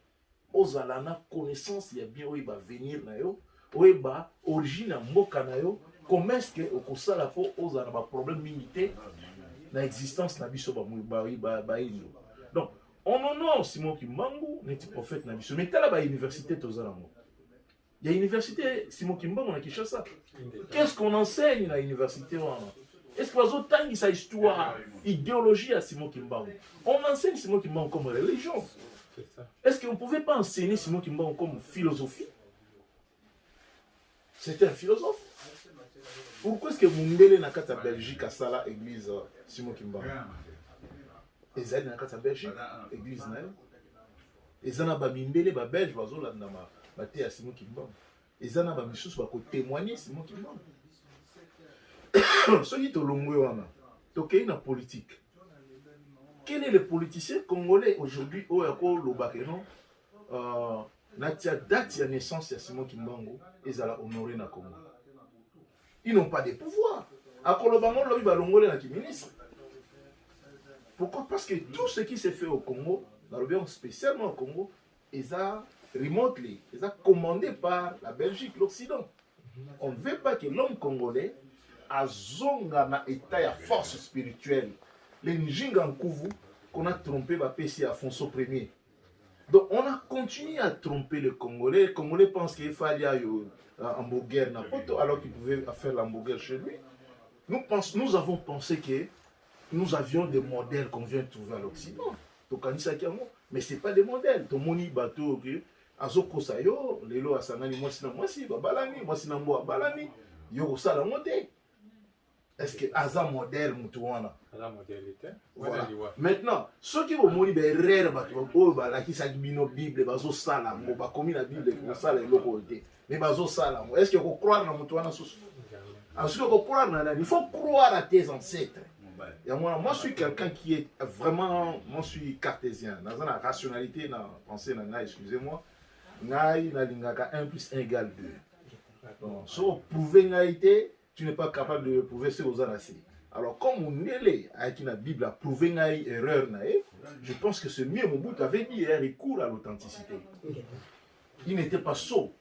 ozala na connaissance ya bien oyo ba venir na yo oyo ba origine ya mboka na yo comment est-ce que okosala po ozala na ba problème minité na existence na biso ba indo. Donc on honore Simon Kimbangu neti prophète na biso mais tala ba université tozala mo ya université Simon Kimbangu na Kinshasa. Qu'est-ce qu'on enseigne na université wana? Est-ce que vous avez sa histoire, idéologie à Simon Kimbangu? On enseigne Simon Kimbangu comme religion. Est-ce qu'on ne pouvait pas enseigner Simon Kimbangu comme philosophie? C'était un philosophe. Pourquoi est-ce que Mundele n'a qu'à Belgique à Sala, église Simon Kimbangu? Et Zed n'a qu'à Belgique, église Naël. Et Zana Bamindele, Belge, Bazola, Bate à Simon Kimbangu. Et Zana Bamissous va témoigner Simon Kimbangu. Ce qui est au long de la politique. Quel est le politicien congolais aujourd'hui au Lobakeno Natia date de naissance de Simon Kimbangu et Zala honoré na Congo. Ils n'ont pas de pouvoir. À Kolobango, l'homme va l'ongolé na ministre. Pourquoi? Parce que tout ce qui s'est fait au Congo, dans le bien spécialement au Congo, ils ont remotely, ils ont commandé par la Belgique, l'Occident. On ne veut pas que l'homme congolais azonga na état ya force spirituelle. Les Njinga Nkuvu qu'on a trompé va PC Afonso Ier. Donc on a continué à tromper les Congolais. Les Congolais pensent qu'il fallait un hamburger n'importe alors qu'ils pouvaient faire l'hamburger chez lui. Nous avons pensé que nous avions des modèles qu'on vient de trouver à l'Occident. Mais ce n'est pas des modèles. Tomoni bateau que Azoko Sayo, Lelo Asanani, moi si Babalani, moi si Nambo Balani, Yoko Sala Moté. Est-ce que Aza modèle Moutouana? Aza modélité. Voilà. Maintenant, ceux qui vont mourir, ben rare, oh, bah la qui s'agit Bible, bazo sala, on va commis la Bible, on sala et l'autre. Mais bazo sala. Est-ce que vous croire dans Moutouana sous? Est-ce que vous croire dans? Il faut croire à tes ancêtres. Et moi, je suis quelqu'un qui est vraiment, moi je suis cartésien. Dans la rationalité, dans la pensée, excusez-moi, na lingaka 1 + 1 = 2. Donc, si vous prouvez ngalité, tu n'es pas capable de prouver ce aux anassi. Alors, comme on est là, avec la Bible, a prouvé une erreur, je pense que ce mieux, mon bout avait dit, il court à l'authenticité. Il n'était pas sot.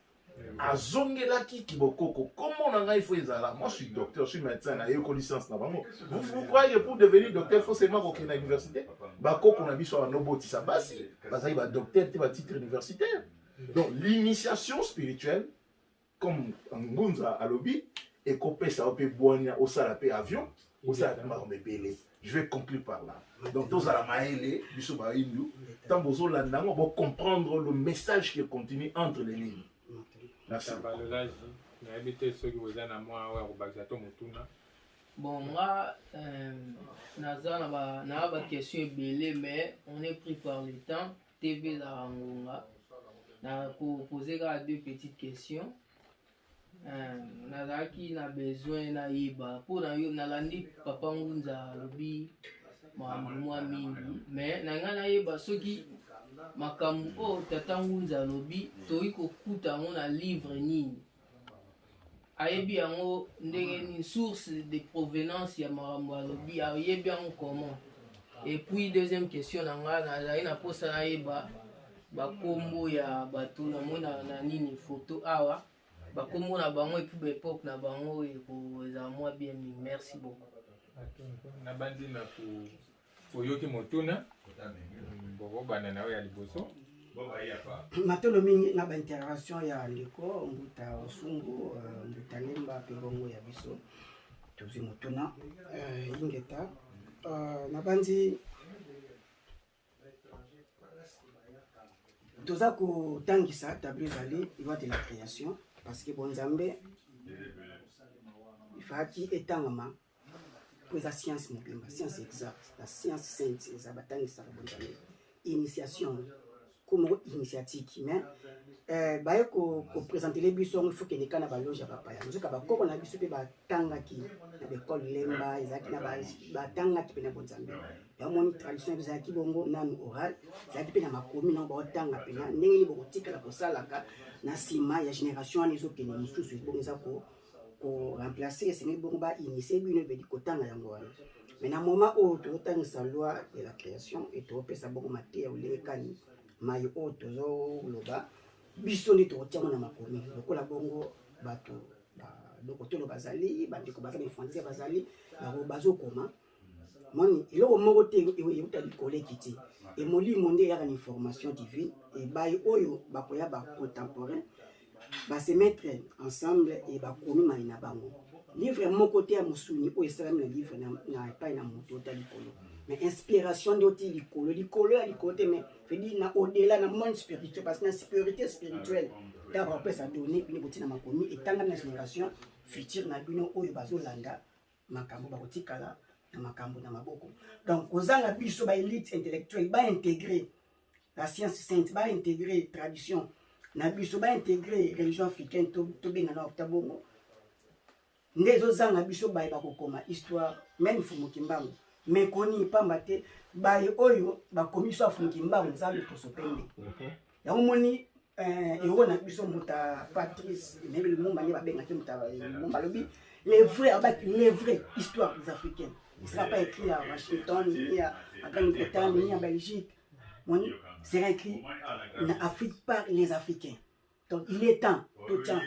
À Zongelaki Kibokoko, comment on a il faut les là? Moi, je suis docteur, je suis médecin, j'ai eu licence. Vous croyez que pour devenir docteur, il faut seulement qu'on ait une université? Bako qu'on a vu sur un oboti, ça passe. Parce qu'il va docteur, tu vas titre universitaire. Donc, l'initiation spirituelle, comme en Ngunza à Lobi, et qu'on peut ça peut boire au salapé avion au salapé marmébélé. Je vais conclure par là. Donc tous à la maïlé biso ba indu tant bozo landanga pour comprendre le message qui est contenu entre les lignes. Merci. Bon, moi, na ba question belé mais on est pris par le temps. TV la Angonga. Na pour poser 2 petites questions. Nazaki na besoin na iba pour na yo nalandi papa ngunza lobi mwa mingi mais nanga na iba soki makambu o tata ngunza lobi toyi kokuta ngo na livre nini ayebi yango ndenge ni source de provenance ya makambu lobi ayebi yango comment. Et puis deuxième question nanga nazali na posa na iba bakombo ya bato na mona na nini photo awa. Bakombo na bango et puis l'époque na bango et pour moi bien. Merci beaucoup. nabandi na koyoki motuna boko bana nawe ya liboso matolo mingi na baintervention ya ndeko mbuta osungu mbuta lemba mpe bongo ya biso tozwi motuna ingeta nabandi toza kotangisa tableau ezali loi de la création parce que bonzambe ifaki etangama po eza science mobimba science exacte la science sainte eza batangisaka bonzambe initiation comme initiatique mais baye kopresentele biso yango ifaut kendeka na baloge ya bapaya nzoka bakoko na biso mpe batangaki na baekole lemba ezalaki na batangaki mpe na bonzambe yamoni tradition ya biso ezalaki bongo nanu oral ezalaki mpe na makomi nango baotanga mpena ndenge nini bokotikala kosalaka na nsima ya génération wana ezokende mosusu bongo eza koremplace esengeli bongo bainitie bino ebedi kotanga yango wana mais na moment oyo tozotangisa loi de la création e tozopesa bongo mateya olengekani mayo oyo tozoloba biso nde tokotiango na makomi lokola bongo bato dokotolo bazali bandeko baza bainfantia bazali bazokoma moni eloko moko te euta likolo ekiti emolimo nde eyaka na information divine ebai oyo bakoya bacontemporain base mettre ensemble e bakomi mai na bango livre moko te ya mosuni oyo esalami na livre na epai na moto ota likolo mais inspiration nde oti likolo ya likolo te mais fedi na au-delà na monde spirituel parce que na supériorité spirituelle ta bapesa donné bino botina makomi etangami na génération future na bino oyo bazolanda makambo bakotikala na makambo na maboko donc kozanga biso baélite intellectuelle baintégrer la science sainte baintégrer tradition na biso baintégrer religion africaine tobenga na okta bongo nde ezozanga biso baye bakokoma histoire même fumuki mbango mekoni pamba te baye oyo bakomi so afumuki mbango nzambe tosopende yango moni euro na biso mbuta Patrice Emery Lumumba nde babengaki mbuta Lumumba lobi les vrais histoires des africaines il ne sera pas écrit à Washington ni à Grande-Bretagne ni à Belgique moni sera écrit en Afrique par les Africains donc il est temps tout temps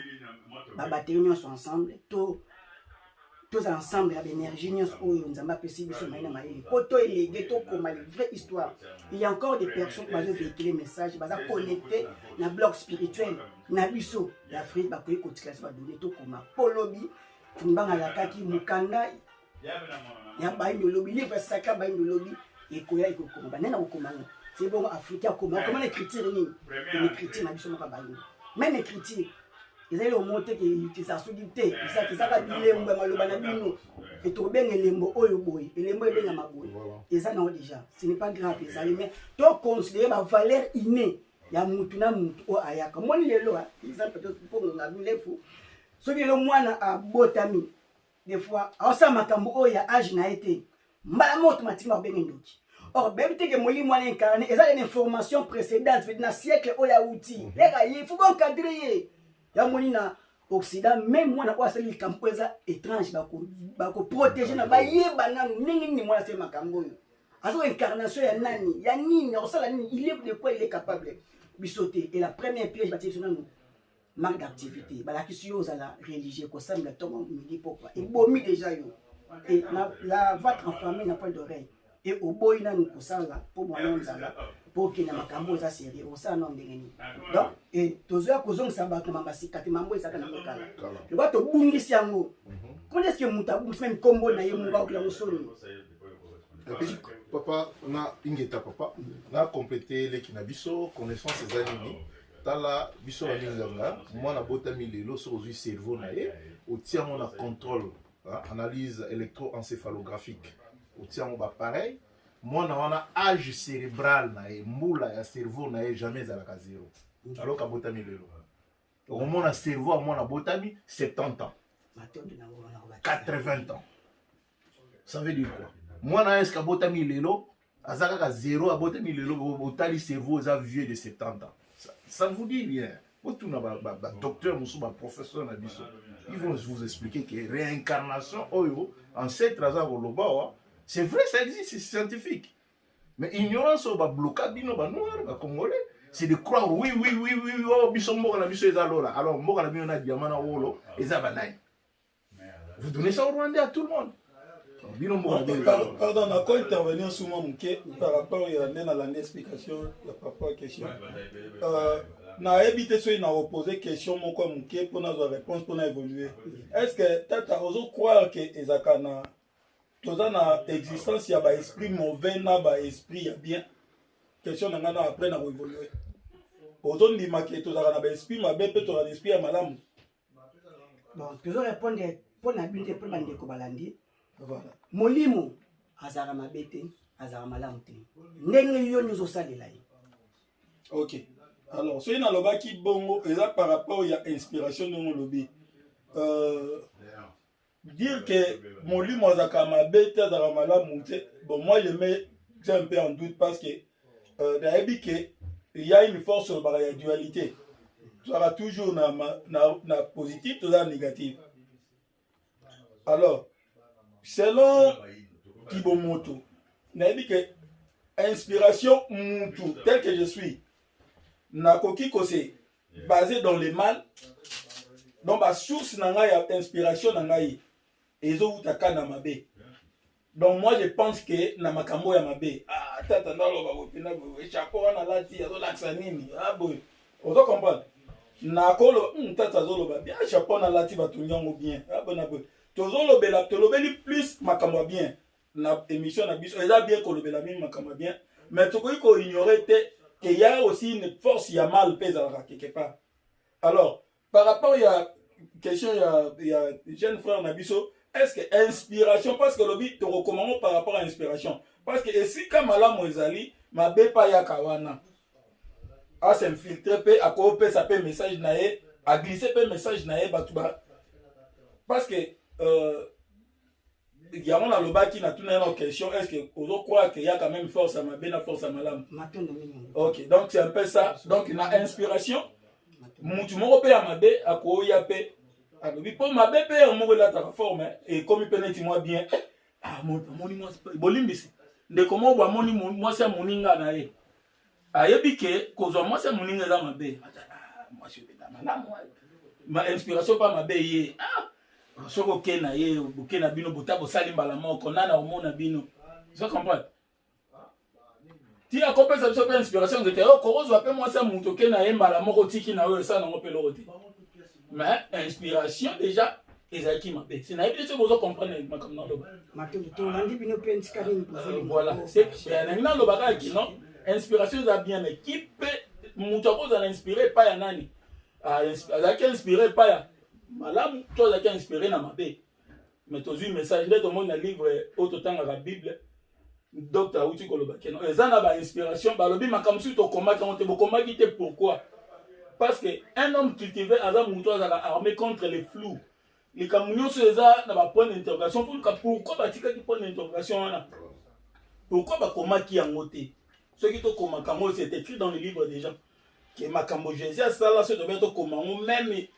babateli nyonso ensemble tous ensemble avec l'énergie nyonso oyo nzambe apesi biso mai na mayele po toelege tokoma les vraies histoires il y a encore des personnes qui bazo véhiculer message baza connecté na bloc spirituel na biso l'Afrique bakoyi kotikala so badonné tokoma polobi tumbanga lakaki mukanda ya bayindo lobi livre sacré bayindo lobi ekoya ekokoma banena kokomanga c'est bon africain comment l'écriture nini l'écriture na biso moko bayindo même écriture ils ont monté que ça sous-dicté ça va bilembo maloba na bino et to benga lembo oyo boy lembo ebenga maboy et ça non déjà ce n'est pas grave ça mais to considérer ma valeur innée ya mutu na mutu o ayaka moni lelo exemple peut pour na bilefu so que le mwana a botami des fois asa makambo oyo ya âge na été mbala automatiquement benga ndoki or même que moli mwana incarné et ça une information précédente na siècle oya outil les il faut encadrer ya moni na Occident même moi na kwa sali kampo eza étrange bako protéger na bayeba na nini mwana c'est makambo yo azo incarnation ya nani ya nini osala nini il est de quoi il est capable bisoter et la première piège bâti sur nous manque d'activité bala ki yo za religieux ko semble tombe midi pourquoi et bomi déjà yo et la votre en famille n'a pas d'oreille et au boy na nous kosala pour moi nzala pour que na makambo za sérieux osala non ndengeni donc et tozoya kozongisa bato mambasika te mambo esaka na mekala le bato bungisi yango comment est-ce que mutabu même combo na ye munga okla musoni papa na ingeta papa na compléter les kinabiso connaissance des animaux tala biso balinganga mwana botami lelo so ozwi cerveau na ye otia mon contrôle analyse électroencéphalographique otia mon pareil mwana wana âge cérébral na ye mbula ya cerveau na ye jamais ezalaka zéro alors ka botami lelo omona cerveau a mwana botami 70 ans 80 ans ça veut dire quoi mwana est-ce ka botami lelo azaka zéro a botami lelo botali cerveau za vieux de 70 ans ça ne vous dit rien docteur Moussou, professeur Nabiso, ils vont vous expliquer que réincarnation ancêtre c'est vrai, ça existe, c'est scientifique. Mais ignorance au blocage bino noir congolais, c'est de croire oui oh biso moko na biso ezalola. Alors moko na bino na diamant na wolo ezabanaï. Vous donnez ça au Rwandais à tout le monde. bino moko Pardon, on a quoi intervenir sur mon mouquet par rapport à la explication par rapport à la question. Na évité ceux qui ont posé question mon quoi mouquet pour notre réponse pour évoluer. Est-ce que tu as osé croire que ezakana toza na existence ya ba esprit mauvais na ba esprit ya bien? Question na ngana après na évoluer. Ozo ndima ke toza na ba esprit mabe pe toza na esprit ya malamu. Bon, toujours répondre pour na binte pour bande ko balandi. Voilà. Molimo azara mabete azara malamu te. Ndenge yo nyozo salela yi. Ok. Alors, ce qui est là qui bongo, et là par rapport à l'inspiration de mon lobby. Dire que mon lit, moi, bon, moi, je mets un peu en doute parce que il y a une force sur la dualité. Tu auras toujours na positif, tu auras négatif. Alors, selon Kibomoto, n'a dit que inspiration Moutou, tel que je suis, nakoki kose basé dans le mal, donc la source n'a inspiration n'a ezo utaka na mabe. Donc moi je pense que na makambo ya mabe ah tata ndalo ba kopina bo chapeau na lati azo laksa nini ah boy ozo comprendre na kolo tata zolo ba bien chapeau na lati ba tunyango bien ah bona boy tozolo bela tolobeli plus makambo bien na émission na biso eza bien kolobela mimi makambo bien mais tokoki ko ignorer te qu'il y a aussi une force, il y a mal pesant quelque part. Alors, par rapport à la question, il y a jeune frère Nabiso, est-ce que inspiration, parce que le but te recommande par rapport à inspiration, parce que si comme Mala Moizali, ma bépa ya kawana, à s'infiltrer, à copier ça peut message naé, à glisser peut message naé, batuba, parce que il y a un loba qui n'a tout une question. Est-ce que vous croyez qu'il y a quand même force à ma belle, force à ma lame? Ok, donc c'est un peu ça. Donc il y a inspiration. Moutou moko pe à ma belle, à quoi y a pe. Alors pour ma belle pe, on m'a la ta forme et comme il pénètre moi bien. Ah mon moi bolimbisi. De comment bois moni moi c'est moninga na ye. Ah yebike kozo moi c'est moninga là ma belle. Ah moi je suis dans ma lame. Ma inspiration pas ma belle. Ah soko kena ye bokena bino botabo salimbala moko nana omona bino je comprends ti akopesa biso pe inspiration ngete o korozo ape moi ça muto kena ye mbala moko tiki na yo ça nango pe lorote mais inspiration déjà ezaki mabe c'est na biso bozo comprendre makamna loba mato to landi bino pe ntikali ni voilà c'est na loba ka ki non inspiration za bien mais qui peut muto ko za inspirer pas ya nani azaki inspirer pas ya malamu toi qui inspiré na mabe mais tu as un message là tout le monde livre auto temps la Bible docteur outi koloba keno ezana ba inspiration ba lobi makamsu to combattre on te combattre te pourquoi parce que un homme cultivé azam muto azala armé contre les flous les kamunyo eza na ba point d'interrogation pourquoi ba tika ki point d'interrogation là pourquoi ba combattre yango te ce qui to combattre moi c'est écrit dans le livre des gens que makambo Jésus ça là ce doit être comment même mais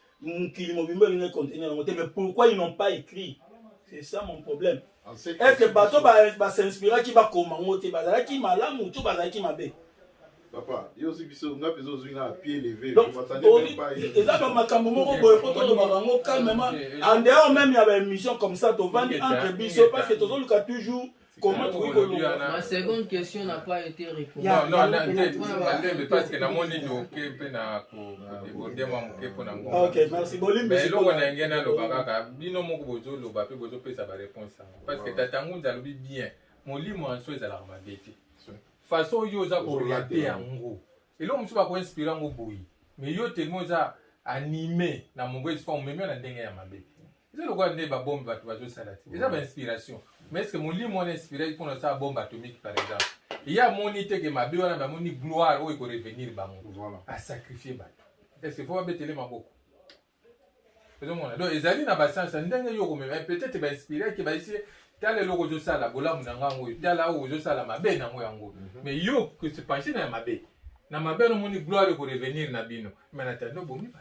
pourquoi ils n'ont pas écrit? C'est ça mon problème. Est-ce que bateau va s'inspirer qui va commenter qui malade ou tout qui m'a bé? Papa, il y a aussi on a besoin d'un pied levé. Donc, et là dans ma caméra calmement en dehors même il y avait une mission comme ça to vendre entre biso parce que toujours le cas toujours. Comment ma seconde question n'a pas été répondue. Non, parce que na moni do ke na ko débonder moi ke pour na ngo. OK, merci Bolim. Mais lo na ngena lo bakaka bino moko bozo lo ba pe bozo pesa ba réponse. Parce que tatangu nzalobi bien. Mon lit moi en soi za la mabete. Façon yo za ko orienter yango. Et lo musu ba ko inspirer ngo boyi. Mais yo tellement za animé na mauvaise forme même na ndenge ya mabete. C'est le quoi ne ba bombe ba bazo salati. Et ça ba inspiration. Mais est-ce que mon lit m'a inspiré pour ça bombe atomique par exemple? Il y a mon idée que ma bio na mon gloire où il faut revenir ba mon à sacrifier ba. Est-ce qu'il faut pas beteler ma beaucoup? Donc ezali na ba sens ndenge yo ko mais peut-être ba inspiré que ba ici tel logo zo sala bola munanga ngo tel là où zo sala mabe na ngo yango. Mais yo que se pencher na mabe. Na mabe no mon gloire ko revenir na bino. Mais na tando bomi ba.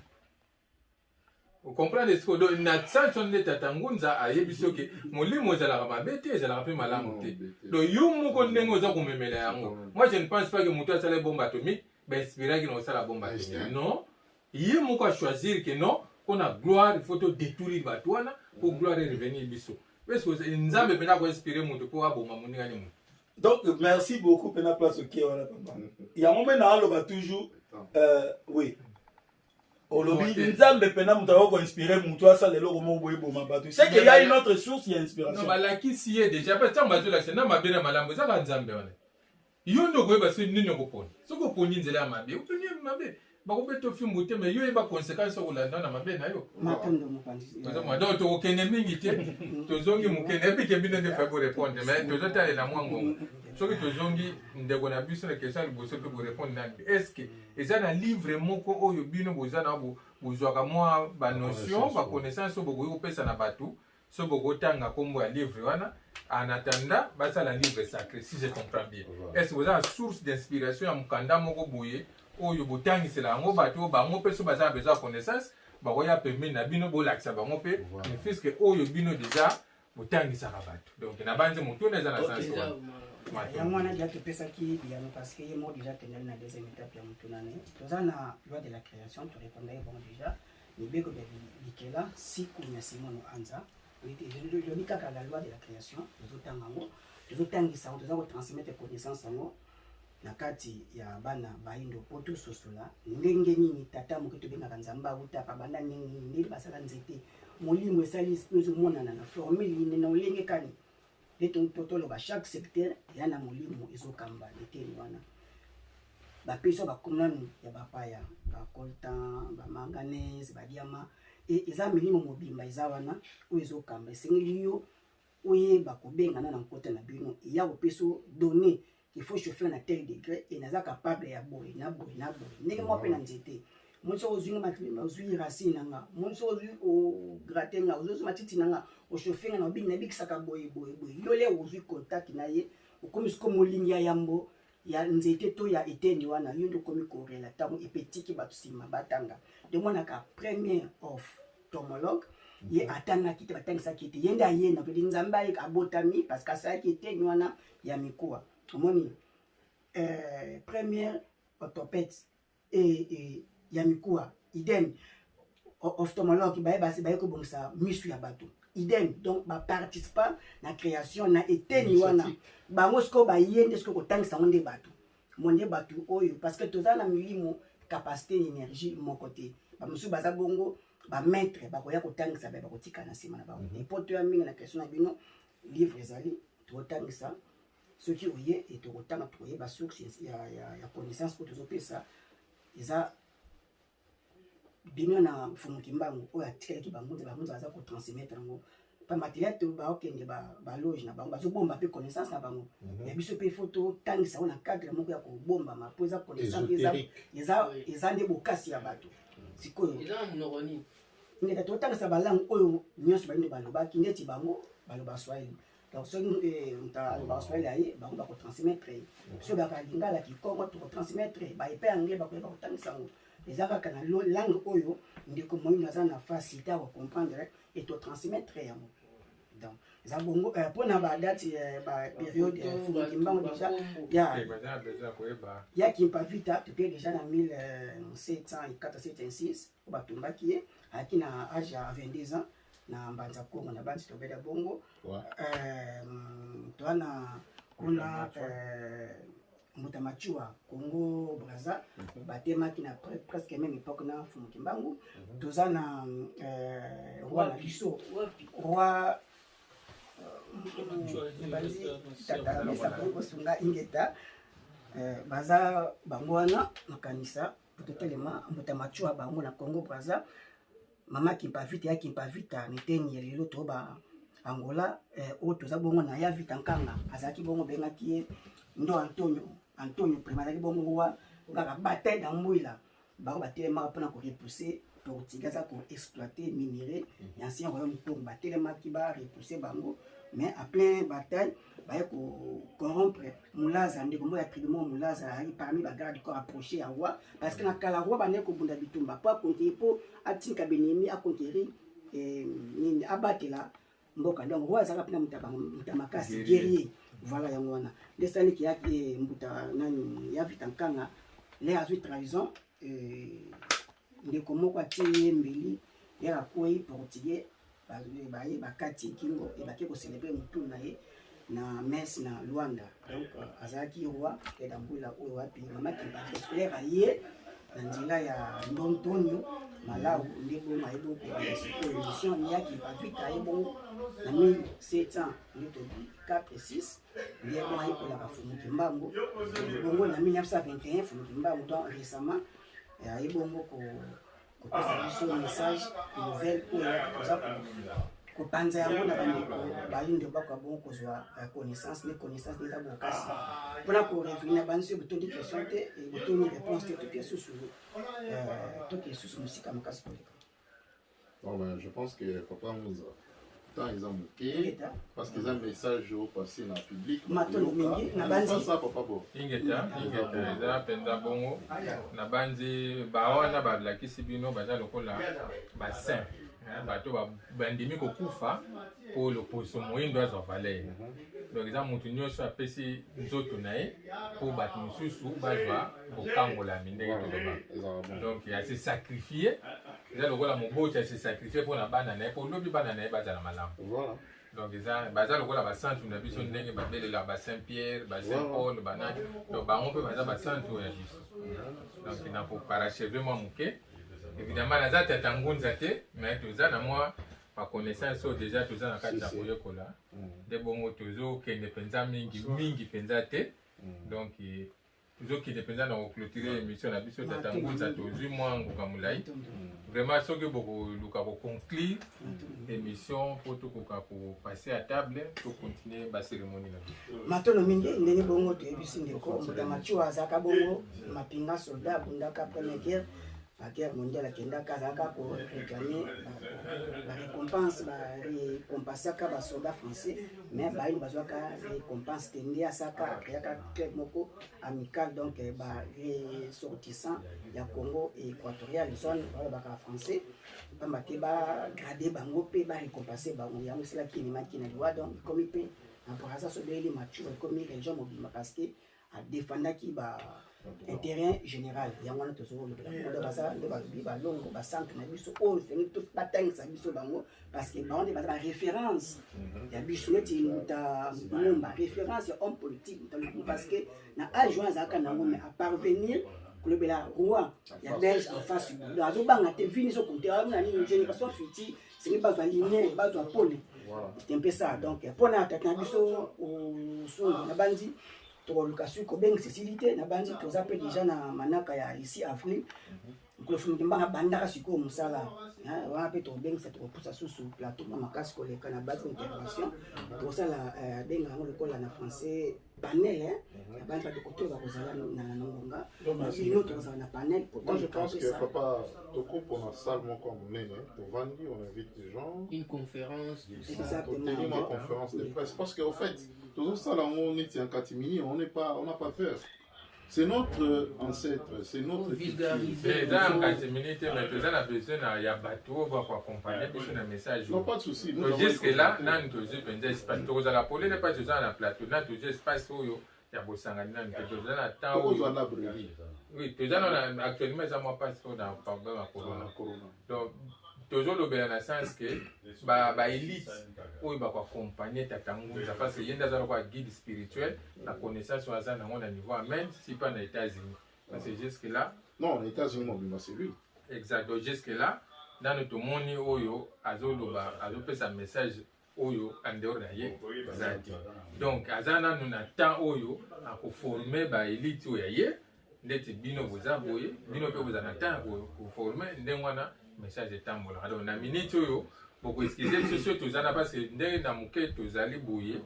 Vous comprenez ce que donc na sanction de tatangunza ayebiso ke molimo ezala mabete ezala pe malamu te. Donc yo moko ndengo za komemela yango. Moi je ne pense pas que mutu asala bombe atomique ba inspirer que no sala bombe atomique. Non. Yé moko a choisir que non, on a gloire, il faut te détruire batouana pour gloire revenir biso. est-ce que nzambe pena ko inspirer mutu po aboma muninga ni mutu. Donc merci beaucoup pour la place OK voilà papa. Il y a un moment dans le toujours oui. Olobi nzambe pena mutu ko inspirer mutu asa lelo ko mo boye boma batu. C'est qu'il y a une autre source il y a inspiration. Non balaki si est déjà parce que mbazo la sena mabena malambo za nzambe wana. Yo ndo ko ba so nini ko poni. Soko poni nzela mabe. Uponi mabe. Bakobeto fimbu te mais yo eba conséquence ko la ndana mabe na yo. Matondo mopandi. Tozo donc to kene mingi te. Tozongi mukene bi kebina de fa répondre mais tozo tale na mwango. Soki tozongi ndeko na biso na question liboso pe ko répondre na est-ce que eza na livre moko oyo bino bozana bozwaka mwa ba notion ba connaissance so boko pesa na batu so boko tanga kombo ya livre wana en attendant basa la livre sacré si je comprends bien. Est-ce que vous avez une source d'inspiration ya mukanda moko boye oyo botangisela yango bato bango mpe so baza besoin connaissance bakoya pembeni na bino bolakisa bango mpe mais puisque oyo bino déjà botangisaka bato donc na banze motu eza na sens ya mwana dia topesaki biyano parce que ye mo déjà tenali na deuxième étape ya motu nane toza na loi de la création to répondre bon déjà mibeko ya likela siku ya simono anza lobi kaka la loi de la création tozotanga yango tozotangisa yango toza kotransmettre connaissance yango na kati ya bana baindo po tososola ndenge nini tata moke tobengaka nzambe auta pa banda ndenge nini basala nzete molimo esali ezomonana na formule ine na olenge kani nde totoloba chaque secteur ya na molimo ezokamba eteni wana bapeso bakomnanu ya bapaya bacoltan bamanganese badiama eza milimo mobimba eza wana oyo ezokamba esengeli yo oyeba kobengana na nkota na bino eya kopeso donné il faut chauffer à tel degré et naza capable ya boy na boy ndenge mo pe na nzete monso ozunga matlima ozui racine nga monso ozui o gratter nga ozo matiti nga o chauffer na bing na bikisaka boy lole ozui contact na ye okomi ko molingi ya yambo ya nzete to ya eteni wana yo ndo komi ko relata mo epetiki batusima batanga de mona ka premier of tomologue ye atanga kite batangisa kite yenda yena pe nzamba ye abotami parce que ça qui eteni wana ya mikuwa moni première orthopède et yamikuwa idem ophtalmologue baye ko bongisa misu ya bato idem donc ba participa na création na eteni wana bango sko ba yende sko ko tangisa monde bato oyo parce que toza na milimo capacité énergie mon côté ba musu baza bongo ba maître ba koya ko tangisa ba ko tika na sima na ba et poto ya mingi na question na bino livre ezali to tangisa ce qui oye et autant trouver ba source ya connaissance pour tozopesa eza bino na fumuki mbangu oya tikeleki bango baza ko transmettre ngo pa matériel to ba okende ba loge na bango bazobomba pe connaissance na bango ya biso pe photo tangisa ona cadre moko ya ko bomba ma poza connaissance eza nde bokasi ya bato sikoyo eza mnoroni ndeka to tangisa balangue oyo nyonso bano balobaki ndeti bango baloba swahili. Donc, ce que nous avons fait, nous avons transmettre. Ce que nous avons transmettre, les langues oyo, nous avons facilité à comprendre et à transmettre. Donc, nous avons pour la date, la période, il y a qui pas vite, depuis déjà en 1786, au Batumba qui est, qui a âge à 22 ans. Na mbanza Kongo na banzi tobela bongo twana kuna mutamachua Congo Brazza batemaki na presque même époque na fumuki mbangu toza na roi na biso roi banzi tata mesa ko sunga ingeta baza bango wana makanisa totelema mutamachua bango na Congo Brazza mama kimpavita ya kimpavita niteni ya lelo to ba Angola o toza bongo na ya vita nkanga azaki bongo bengaki ndo Antonio prima azaki bongo wa ngaka bataille dans mwila ba batelema pona ko repousser pour tigaza ko exploiter minerai et ancien royaume pour batelema ki ba repousser bango mais après bataille ba ko corrompre mulaza ndeko mo ya tribunal mulaza ali parmi ba garde corps approché à roi parce que na kala roi ba ne ko bunda bitumba pa conquérir po atinka benemi a conquérir ni abatela mboka donc roi azaka pina mutamakasi guerrier voilà yango wana desani ki yake mbuta nani ya vitankanga les azui trahison ndeko moko atie mbeli ya koi portugais baye bakati kingo ebaki kocelebre motu na ye na messe na Luanda. Donc azalaki roi edambula oyo wapi mama kibafi scolaire aye na nzela ya ndontonio malawu nde bongo ayebo émission yaki bafika ye bongo na 1700 nde tobi 4 et 6 nde bongo ayekolaka Fumuki Mbangu bongo na 1921 Fumuki Mbangu donc récemment aye bongo kopesa biso message nouvelle oyo koza kopanza yango na bandeko balinde bakwa bongo kozwa connaissance ne connaissance neza bokasi mpona koreveni na banso botondi question te botondi réponse te toke susu mosika makasi koleka. Bon, ben, je pense que Papa Mouza, tant ils ont moqué, parce qu'ils ont un message au passé dans le public. Pas ça, Papa Bo. Ingeta, eza penza bongo, na banzi baona bablakisi bino baza lokola basin. Bato bandimi kokufa po loposo moyindo azwa valeur. Donc eza mutu nyonso apesi nzoto na ye po bato mosusu bazwa bokangola mindenge toloba. Donc ya se sacrifier, eza lokola moboti ya se sacrifier mpona bana na ye po lobi bana na ye bazala malamu. Voilà. Donc eza baza lokola basantu na biso ndenge babelela ba Saint Pierre, ba Saint Paul, banani. Donc bango mpe baza basantu ya biso. Donc na po parachever moi moke. Évidemment, la date est en gonzate, mais tout ça, moi, ma connaissance, déjà, tout ça, dans le cas de la Kola. Des bons toujours qui ne pensent mingi pensate. Donc, toujours qui ne pensent dans clôturer l'émission, la mission de Tangouzate, toujours moi, en Gokamoulaï. Vraiment, ce que vous conclure l'émission pour passer à table, pour continuer la cérémonie. Maintenant, mingi, ndenge bongo tu ebisi ndeko, mutamachu azaka bongo, mapinga soldat, bundaka première guerre. La guerre mondiale akendaka azalaka ko réclamer la récompense récompense ka soldats français mais bayi bazwaka récompense tende asaka yaka club moko amical donc ressortissant ya Congo équatorial zone baka français pamba te ba grader bango pe ba récompenser bango yango c'est là qui maki na loi donc comme pe en ça so beli mature comme région mobile parce que a défendaki ba intérêt général yango na tozo le basa de ba longo ba centre na biso o fini tout batang sa biso bango parce que ba on ba référence ya biso neti ta ba référence ya homme politique parce que na adjoint zaka na ngome à parvenir le la roi ya belge en face do azo banga te vini so compter na ni génération future c'est pas aligné ba to apole c'est un peu ça donc pour na ta biso au son na bandi tokolukasu kobenga Cécilité na bandi tozape déjà na manaka ya ici avril ko Fumuki Mbangu bandaka siko musala wana pe tobengisa tokopusa susu plateau na makasi koleka na base intervention tosala benga yango lokola na français panel na bandi pa côté ba kozala na nonga bino tozala na panel. Moi je pense que papa toko pour la salle mon comme nene pour vendre on invite des gens une conférence exactement une conférence de presse parce que au fait tout ça là on est en catimini on n'a pas peur. C'est notre ancêtre, c'est notre vulgarisé. Dans 4 minutes, mais tu as besoin de y bateau pour accompagner un message. Non, pas de souci. Jusque là, nous avons un espace. Tu as la police, pas toujours dans la plateau. Nous avons un espace où il y a beaucoup de temps. Oui, tu as actuellement, ça m'a pas dans la corona. Donc, toujours le bien dans le sens que l'élite où il va accompagner ta Tangounza parce qu'il y a un guide spirituel, la connaissance sur un niveau même si pas aux États-Unis. Parce que jusque là. Non, aux États-Unis, c'est lui. Exact. Donc jusque là, dans notre monde, Oyo, Azoloba, Azopé sa message Oyo, en dehors d'ailleurs. Donc, Azana nous attend Oyo à former l'élite Oyo. Ndeti bino bozaboye, bino pe bozanata pour former ndengwana message de tambola. Alors na minute oyo boko excuser ceux tozana parce que ndenge na muke tozali boye,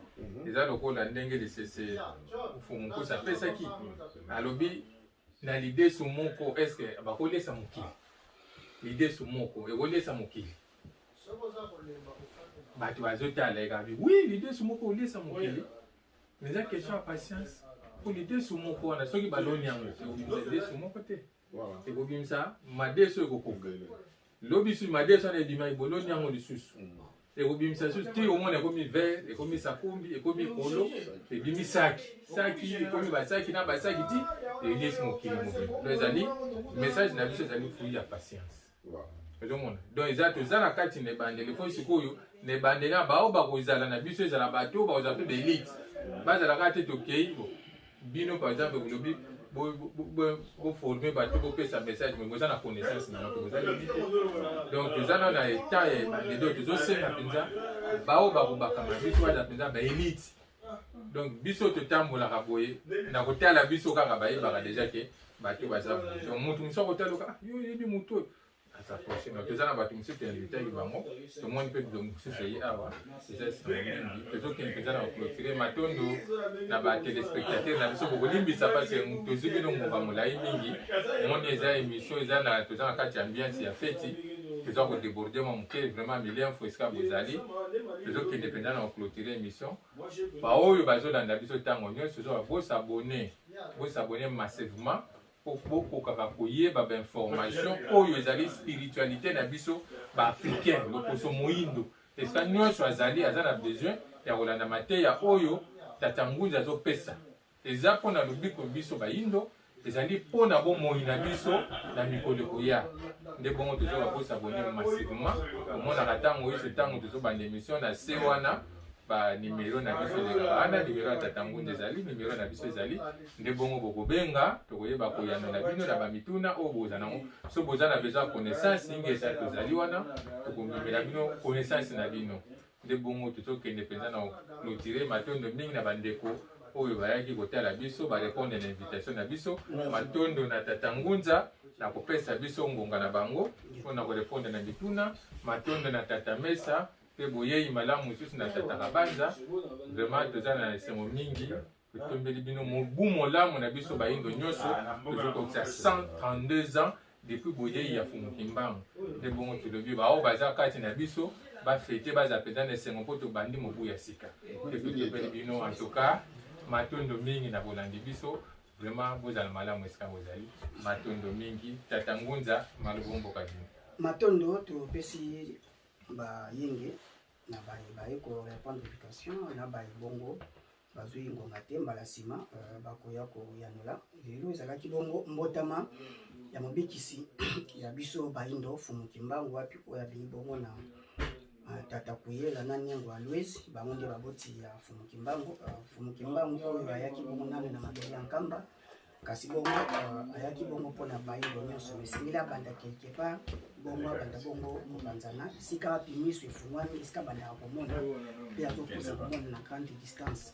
eza lokola ndenge de cesse fumunko ça pesa ki. Alobi na l'idée sur moko est-ce que bakolesa mukili. L'idée sur moko ekolesa mukili. Batu bazotala ekabi. Oui, l'idée sur moko olesa mukili. Mais la question à patience. Pour l'idée sur mon corps, ceux qui ballonnent l'idée sur mon côté. Et vous dites ça, ma dé sur le coco. L'objet sur ma dé sur les dimanches, ballonnent en dessous. Et vous dites ça, tu au moins les commis vert, les commis sakumbi, les commis polo, les commis sac. Saki, les commis basaki, n'a pas saki dit, et il est mon qui est mauvais. Les amis, message n'a vu ces amis fouiller à patience. ozomona donc eza toza na kati na ebandeli fo sikoyo na ebandeli na bao bakozala na biso ezala bato bakozala mpe baélite bazalaka te tokei bino par exemple bolobi boforme bato bopesa message me boza na connaissance na bato boza limite donc toza na etat ya ebandeli oyo tozosenga mpenza bao bakobakama biso baza mpenza baélite donc biso totambolaka boye na kotala biso kaka bayebaka deja ke bato baza donc motu mosu akotaloka yo yebi motu oyo asaproche donc toza na bato mosusu toinvitaki bango tomoni mpe bilo mosusu eye awa eza esika mingi tozokende mpenza na koclotire matondo na batelespectateur na biso bokolimbisa pase tozwi bino ngoba molai mingi omoni eza émission eza toza na kati ya ambiance ya feti toza kodéborde mwa moke vraiment milien fo esika bozali tozokende mpenza na koclotire émission baoyo bazolanda biso ntango nyonso ozoba bosabone massivement bokokaka koyeba bainformation oyo ezali spiritualité na biso baafricain loposo moyindo esika nyonso azali aza na besoin ya kolanda mateya oyo tata ngunza azopesa eza mpona lobiko biso bayindo ezali mpona bomoi na biso na mikolo koya nde bongo tozoka bosabone massivement omonaka ntango oyo ntango tozobanda émission na se wana banimero na biso ezalaka wana nimero ya tata ngunza ezali nimero na biso ezali nde bongo bokobenga tokoyeba koyano na bino na bamituna oyo boza nango so boza na besoin ya connaissance ingi eza tozali wana tokomemela bino connaissance na bino nde bongo tozokende mpenza na clôturer matondo mingi na bandeko oyo bayaki kotala biso bareponde na invitation na biso matondo na tata ngunza na kopesa biso ngonga na bango mpona koreponde na mituna matondo na tata mesa mpe boyei malamu mosusu na tata kabanza vraiment toza na esengo mingi totombeli bino mobu molamu na biso bayindo nyonso tozokokisa 132 ans depuis boyei ya fumuki mbangu nde bongo tolobi bao baza kati na biso bafete baza mpenza na esengo mpo tobandi mobu ya sika te totopeli bino en tout cas matondo mingi na bolandi biso vraiment bozala malamu esika bozali matondo mingi tata ngunza malobo mboka bino matondo topesi bayenge na baye korépondre éducation na bayebongo bazwi ngonga te mbala nsima bakoya koyanola lelo ezalaki bongo mbotama ya mobikisi ya biso bayindo fumuki mbangu wapi oyo abimi bongo na tata kuyela na nyengo ya Louise bango nde baboti ya fumuki mbangu oyo ayaki bongo nano na mabele ya nkamba kasi bongo ayaki bongo mpona bayindo nyonso esengeli abanda quelque part bongo abanda bongo kobanzana esika wapi miso efungwani esika bandaka komona mpe azokosa komona na grande distance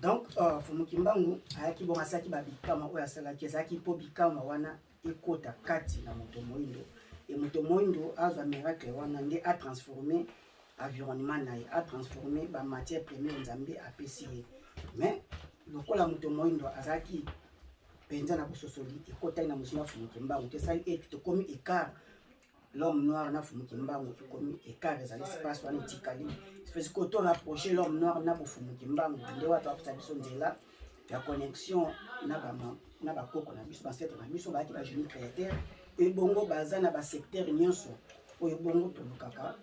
donc fumuki mbangu ayaki bongo asalaki babikama oyo asalaki ezalaki mpo bikama wana ekota kati na moto moyindo e moto moyindo azwa miracle wana nde atransforme environnement na ye atransforme bamatière première nzambe apesi ye mais lokola moto moyindo azalaki mpenza na bososoli ekotaki na mosu na fumuki mbangu te esali ete tokomi écart l'homme noir na fumuki mbangu ekomi écart ezali espace wana etikali fesiko to rapprocher l'homme noir na bofumuki mbangu nde wato apesa biso nzela ya connexion na bakoko na biso bancêtre na biso bayaki bagénie créateur ebongo baza na basecteur nyonso oyo bongo tolukaka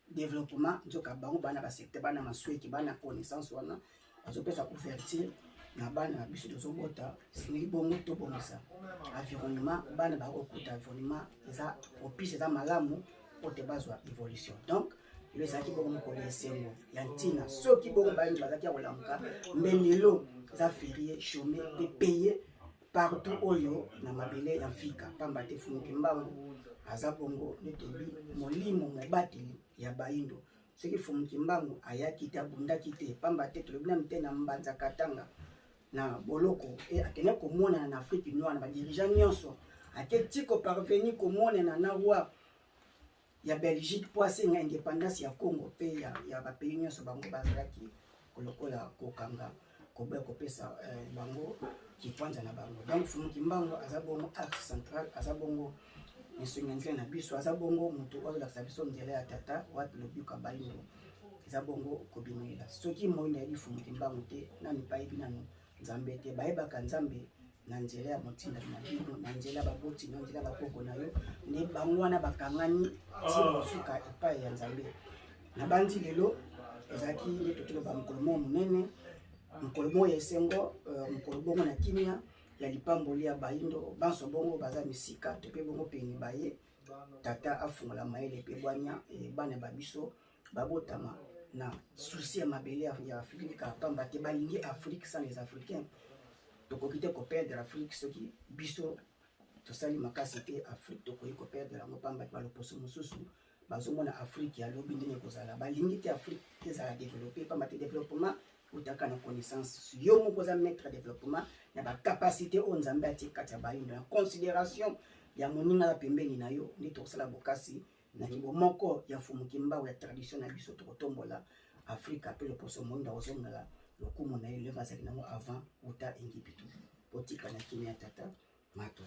développement nzoka bango bana basecteur bana masweki bana connaissance wana bazopesa couverture na bana biso tozobota esengeli bongo tobongisa environnement bana bakokuta environnement eza propice eza malamu po te bazwa évolution donc elo ezalaki bongo mokolo esengo ya ntina soki bongo bayini bazalaki ya kolamuka mbe lelo eza ferie chôme mpe paye partout oyo na mabele ya mfika pamba te fumuki mbangu aza bongo netobi molimo mobateli ya bayindo soki fumuki mbangu ayaki te abundaki te pamba te tolobi nanu te na mbanza katanga na boloko akende komonana na Afrique noire na badirigeant nyonso aketi koparvenir komonana na roi ya Belgique po asenga indépendance ya Congo mpe ya bapays nyonso bango bazalaki kolokola kokanga koboya kopesa bango kikwanza na bango donc fumuki mbangu aza bongo axe central aza bongo misonga nzela na biso aza bongo moto azolakisa biso nzela ya tata wapi lobika bayindo eza bongo kobimela soki moyi nayebi fumuki mbangu te nani payebi nanu nzambe te bayebaka nzambe na nzela ya motinda na bino na nzela baboti na nzela bakoko na yo nde bango wana bakangani ti mosuka epai ya nzambe na bandi lelo ezalaki nde totoloba mokolo moko monene mokolo moko ya esengo mokolo bongo na kimia ya lipamboli ya bayindo banso bongo baza misika to mpe bongo pene baye tata afungola mayele pe bwanya bana babiso babotama na souci ya mabele ya Afrique ka pamba te balingi Afrique sans les Africains tokoki te ko perdre Afrique soki biso tosali makasi te Afrique tokoki ko perdre yango pamba te baloposo mosusu bazomona Afrique ya lobi ndenge kozala balingi te Afrique ezala développer pamba te développement utaka na connaissance yo moko za maître développement na ba capacité o nzambe atikati ya bayindo na considération ya moninga la pembeni na yo ndi tosala bokasi na kibo moko ya fumukimba ya tradition na biso tokotombola Afrika pe le poso monde ozongala lokumu na ile vazali nango avant uta engipitu potika na kimia tata mato